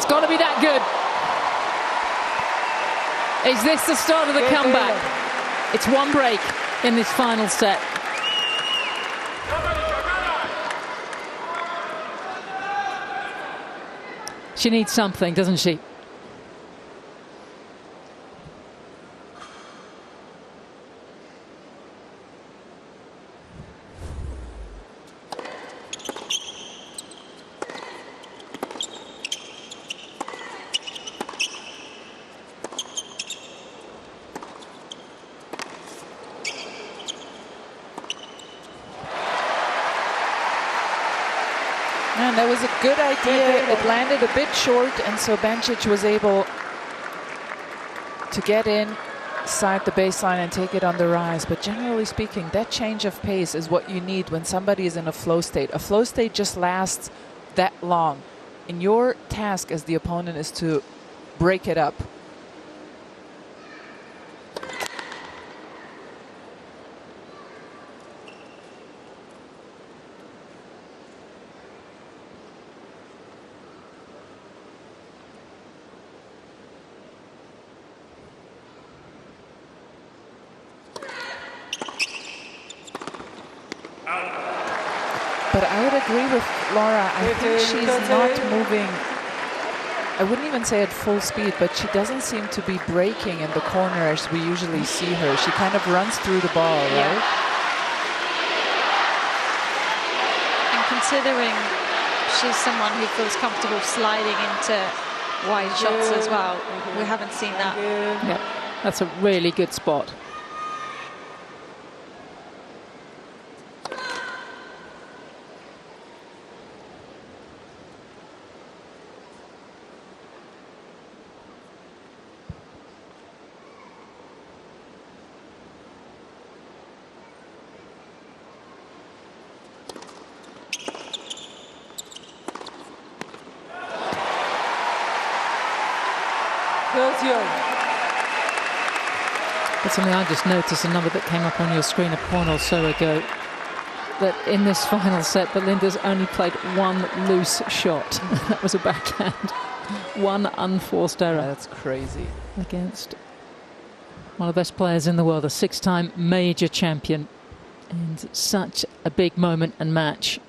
got to be that good. Is this the start of the comeback? It's one break in this final set. She needs something, doesn't she? And that was a good idea. It landed a bit short, and so Bencic was able to get inside the baseline and take it on the rise. But generally speaking, that change of pace is what you need when somebody is in a flow state. A flow state just lasts that long. And your task as the opponent is to break it up. But I would agree with Laura. I think she's not moving, I wouldn't even say at full speed, but she doesn't seem to be breaking in the corner as we usually see her. She kind of runs through the ball, right? And considering she's someone who feels comfortable sliding into wide shots as well, we haven't seen that. Yep, that's a really good spot. That's something I just noticed, a number that came up on your screen a point or so ago, that in this final set, Belinda's only played one loose shot. That was a backhand. One unforced error. That's crazy. Against one of the best players in the world, a six-time major champion. And such a big moment and match.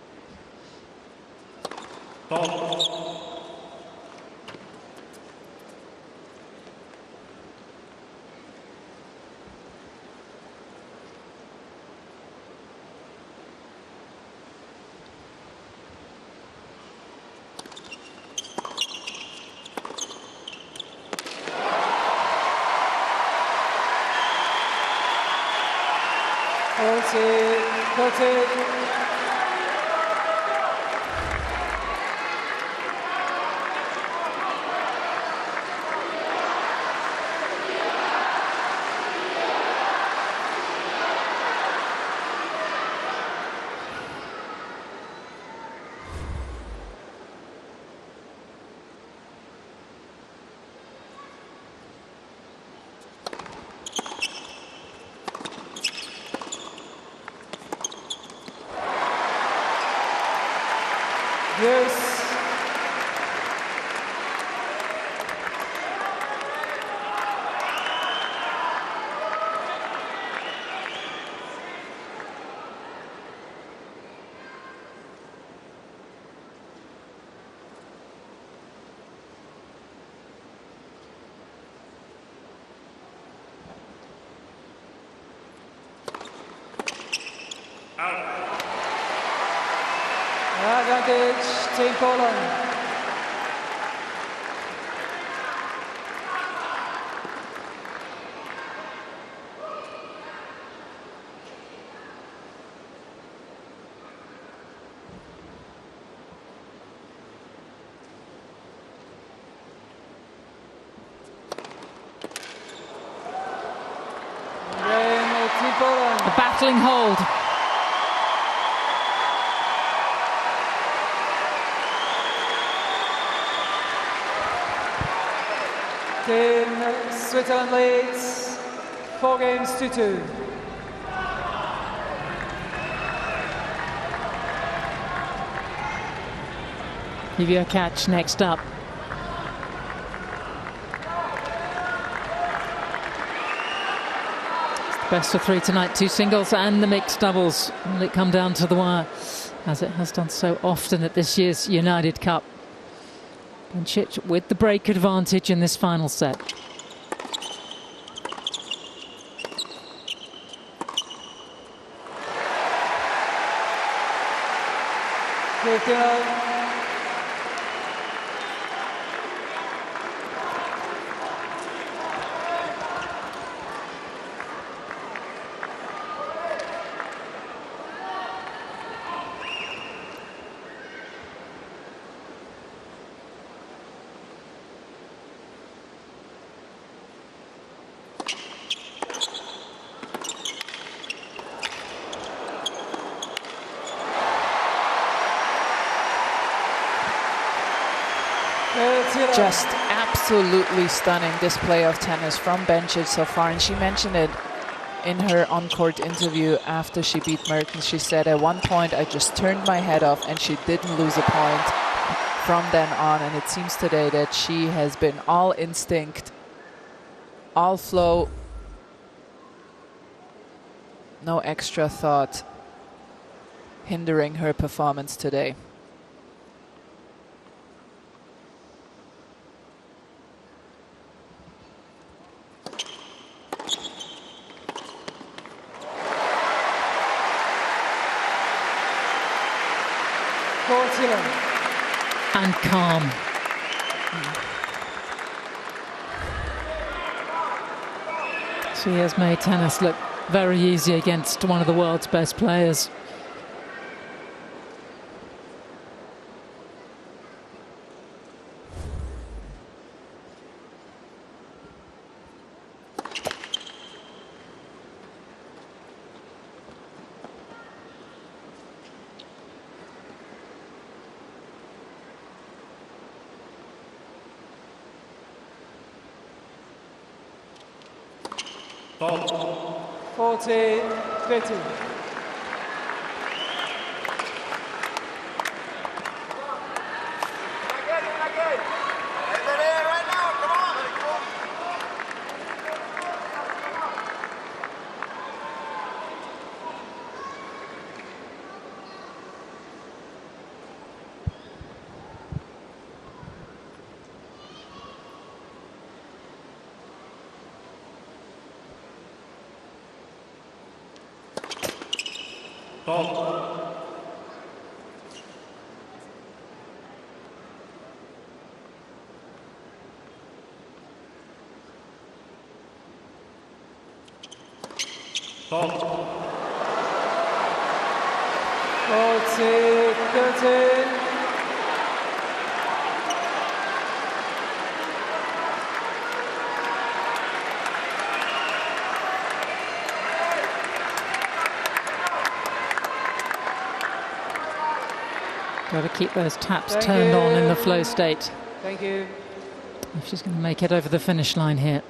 Advantage, Team Poland. A battling hold. Team Switzerland leads 4 games to 2. Give you a catch next up. Best of 3 tonight, 2 singles and the mixed doubles. Will it come down to the wire, as it has done so often at this year's United Cup? Bencic with the break advantage in this final set. Just absolutely stunning display of tennis from Bencic so far, and she mentioned it in her on-court interview after she beat Mertens. She said at one point I just turned my head off and she didn't lose a point from then on, and it seems today that she has been all instinct, all flow, no extra thought hindering her performance today. And calm. She has made tennis look very easy against one of the world's best players. Ball. 40-50. Ball. Ball. 40-13. Got to keep those taps turned on in the flow state. Thank you. If she's going to make it over the finish line here.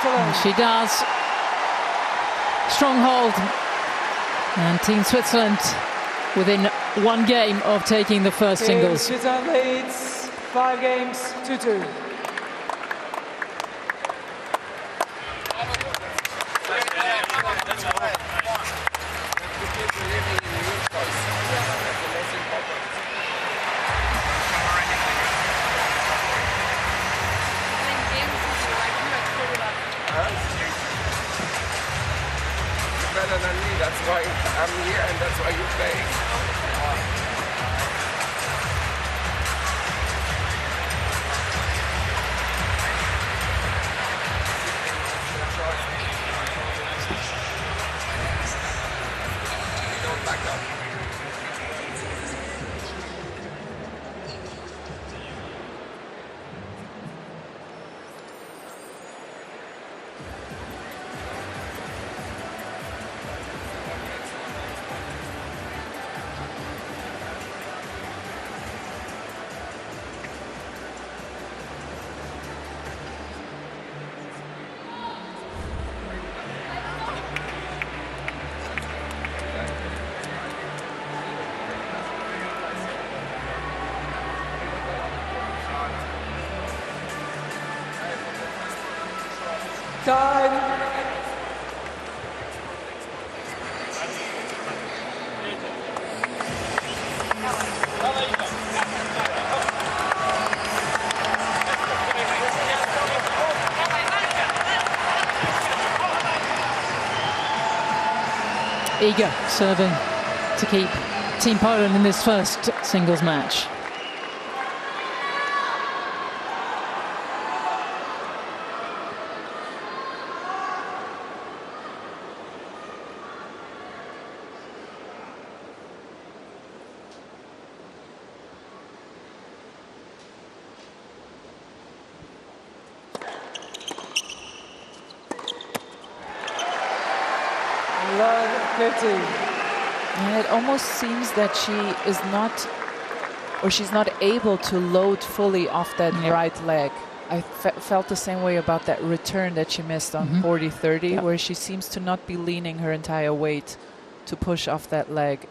And she does. Strong hold. And Team Switzerland within one game of taking the first singles. Switzerland leads 5 games to 2. Better than me, that's why I'm here and that's why you play. Don't back up. Time. Iga serving to keep Team Poland in this first singles match. And it almost seems that she is not, or she's not able to load fully off that right leg. I felt the same way about that return that she missed on 40-30, where she seems to not be leaning her entire weight to push off that leg.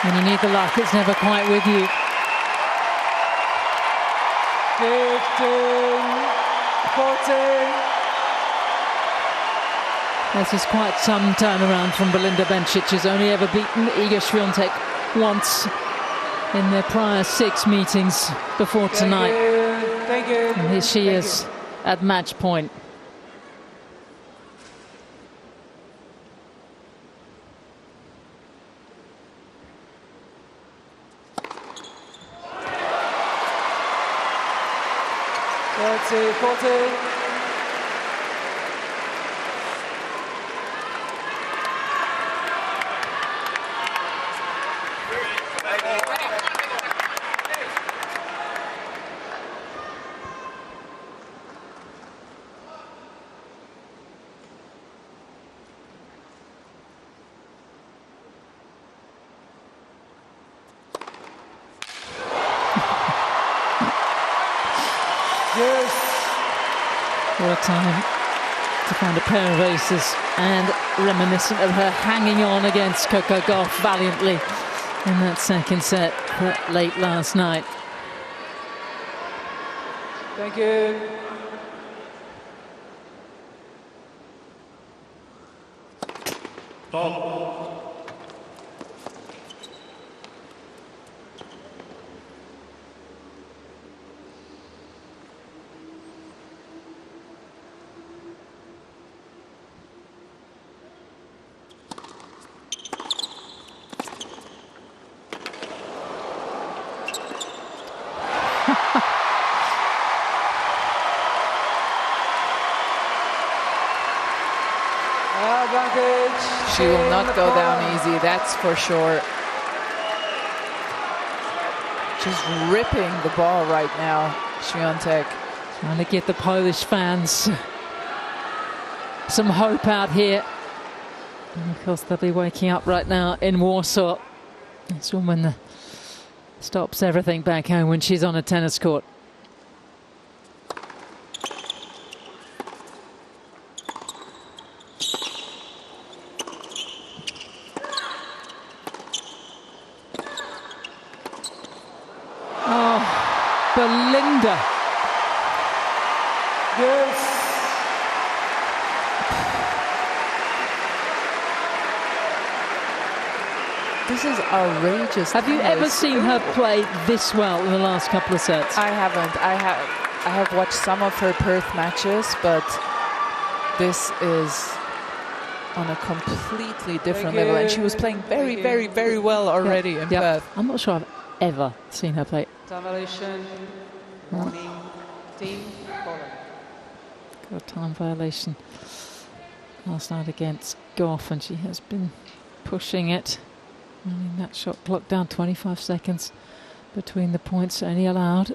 When you need the luck, it's never quite with you. 15-14. This is quite some turnaround from Belinda Bencic, who's only ever beaten Iga Swiatek once in their prior 6 meetings before tonight. Thank you. And here she is at match point. That's it, 14. What a time to find a pair of aces, and reminiscent of her hanging on against Coco Gauff valiantly in that second set late last night. Thank you. She will not go down easy, that's for sure. Just ripping the ball right now, Swiatek. Trying to give the Polish fans some hope out here. And of course, they'll be waking up right now in Warsaw. This woman stops everything back home when she's on a tennis court. Belinda. Yes. This is outrageous. Have you ever seen her play this well in the last couple of sets? I haven't. I have watched some of her Perth matches, but this is on a completely different level. And she was playing very, very, very well already in Perth. I'm not sure I've ever seen her play. Time violation. Morning. Team Poland. Got a time violation last night against Goff, and she has been pushing it. Running that shot clock down 25 seconds between the points only allowed.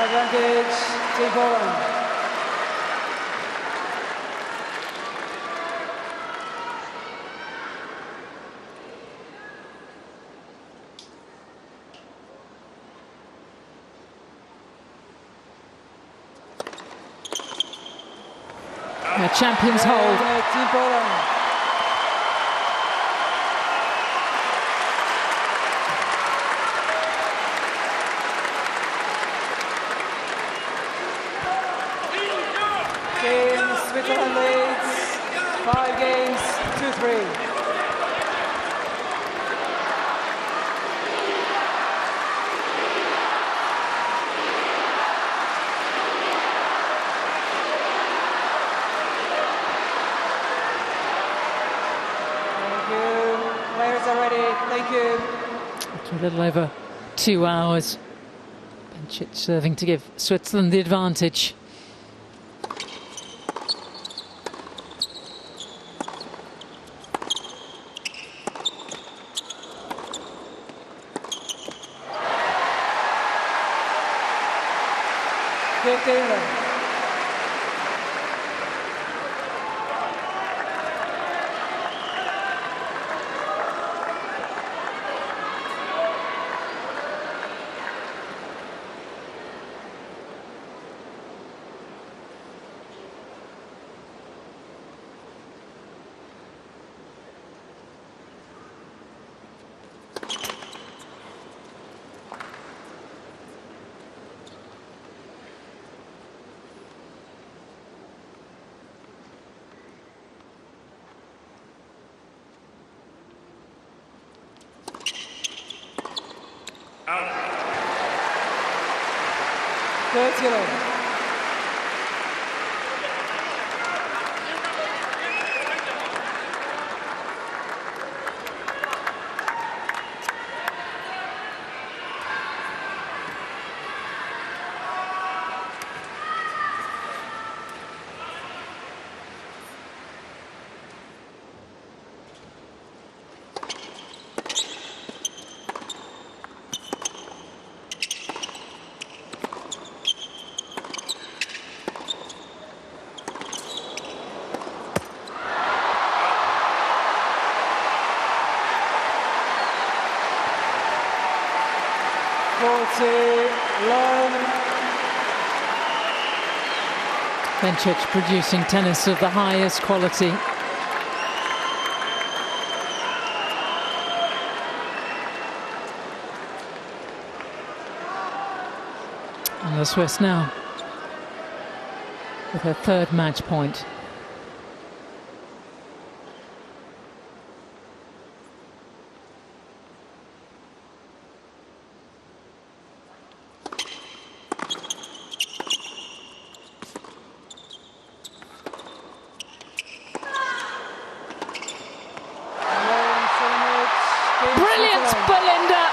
Advantage, Team Poland. Champions hold. Team Poland. Team Switzerland leads 5 games to 3. Thank you. After a little over 2 hours, Bencic serving to give Switzerland the advantage. Good Taylor. Good Taylor. Bencic producing tennis of the highest quality. And the Swiss now with her third match point. Brilliant, Belinda!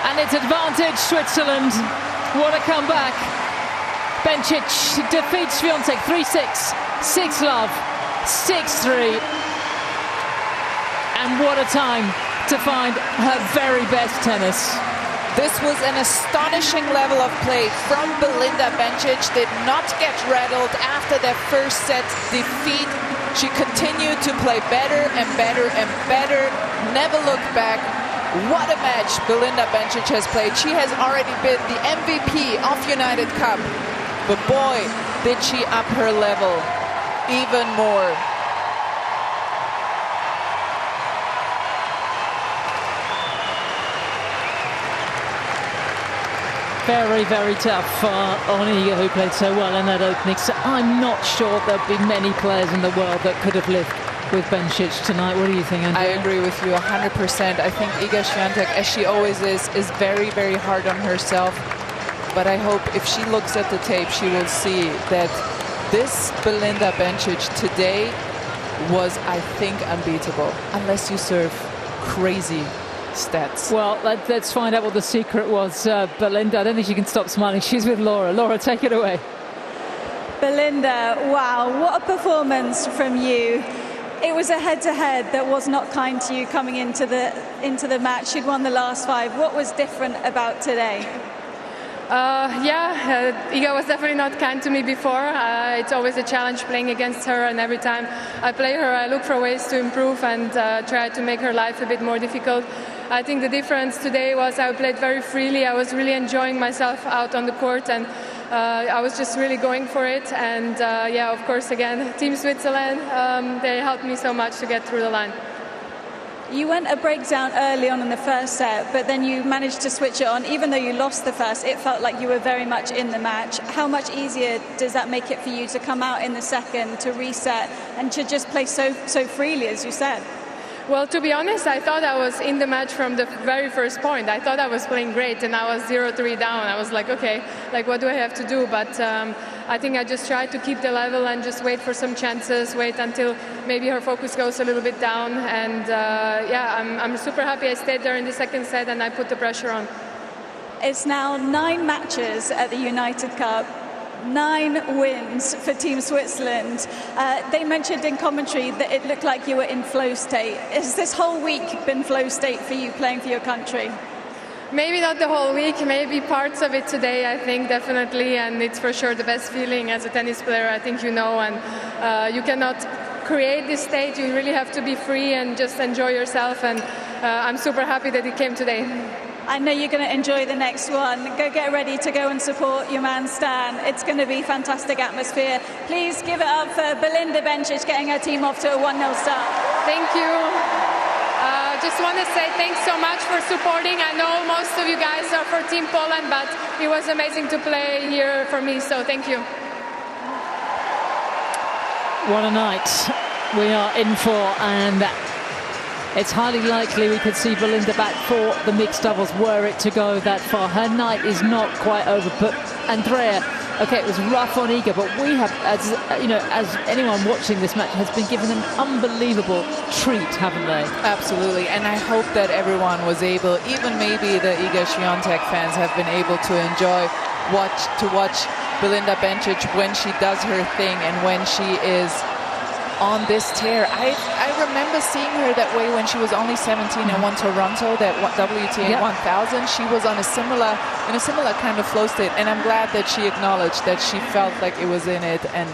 And it's advantage Switzerland. What a comeback. Bencic defeats Swiatek 3-6, 6-love, 6-3. And what a time to find her very best tennis. This was an astonishing level of play from Belinda Bencic. Did not get rattled after their first set defeat. She continued to play better and better and better. Never looked back. What a match Belinda Bencic has played. She has already been the MVP of United Cup. But boy, did she up her level even more. Very, very tough on Iga, who played so well in that opening. So I'm not sure there'll be many players in the world that could have lived with Bencic tonight. What do you think, Andrea? I agree with you 100%. I think Iga Swiatek, as she always is very, very hard on herself. But I hope if she looks at the tape, she will see that this Belinda Bencic today was, I think, unbeatable. Unless you serve crazy stats. Well, let's find out what the secret was. Belinda, I don't think she can stop smiling. She's with Laura. Laura, take it away. Belinda, wow, what a performance from you. It was a head-to-head that was not kind to you coming into the match. You'd won the last 5. What was different about today? Iga was definitely not kind to me before. It's always a challenge playing against her, and every time I play her, I look for ways to improve and try to make her life a bit more difficult. I think the difference today was I played very freely. I was really enjoying myself out on the court, and I was just really going for it. And of course, again, Team Switzerland, they helped me so much to get through the line. You went a breakdown early on in the first set, but then you managed to switch it on. Even though you lost the first, it felt like you were very much in the match. How much easier does that make it for you to come out in the second, to reset, and to just play so freely, as you said? Well, to be honest, I thought I was in the match from the very first point. I thought I was playing great, and I was 0-3 down. I was like, okay, like what do I have to do? But I think I just tried to keep the level and just wait for some chances, wait until maybe her focus goes a little bit down. And I'm super happy I stayed there in the second set and I put the pressure on. It's now 9 matches at the United Cup. 9 wins for Team Switzerland. They mentioned in commentary that it looked like you were in flow state. Has this whole week been flow state for you playing for your country? Maybe not the whole week, maybe parts of it today, I think, definitely. And it's for sure the best feeling as a tennis player, I think you know. And you cannot create this state. You really have to be free and just enjoy yourself. And I'm super happy that it came today. I know you're going to enjoy the next one. Go get ready to go and support your man Stan. It's going to be fantastic atmosphere. Please give it up for Belinda Bencic getting her team off to a 1-0 start. Thank you. Just want to say thanks so much for supporting. I know most of you guys are for Team Poland, but it was amazing to play here for me, so thank you. What a night we are in for, and it's highly likely we could see Belinda back for the mixed doubles were it to go that far. Her night is not quite over, but Andrea, okay, it was rough on Iga, but we have, as you know, as anyone watching this match has been given an unbelievable treat, haven't they? Absolutely, and I hope that everyone was able, even maybe the Iga Swiatek fans have been able to enjoy watch Belinda Bencic when she does her thing and when she is on this tear. I remember seeing her that way when she was only 17 and won Toronto, that WTA 1000. She was on a similar kind of flow state, and I'm glad that she acknowledged that she felt like it was in it. And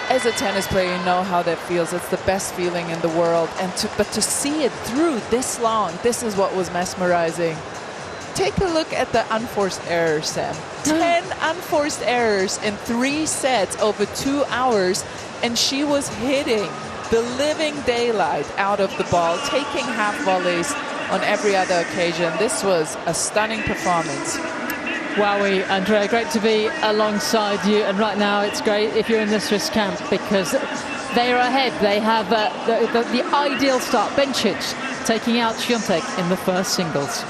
as a tennis player, you know how that feels. It's the best feeling in the world. But to see it through this long, this is what was mesmerizing. Take a look at the unforced errors, Sam. 10 unforced errors in 3 sets over 2 hours. And she was hitting the living daylight out of the ball, taking half volleys on every other occasion. This was a stunning performance. Wowie, Andrea, great to be alongside you. And right now it's great if you're in the Swiss camp because they are ahead. They have the ideal start. Bencic taking out Swiatek in the first singles.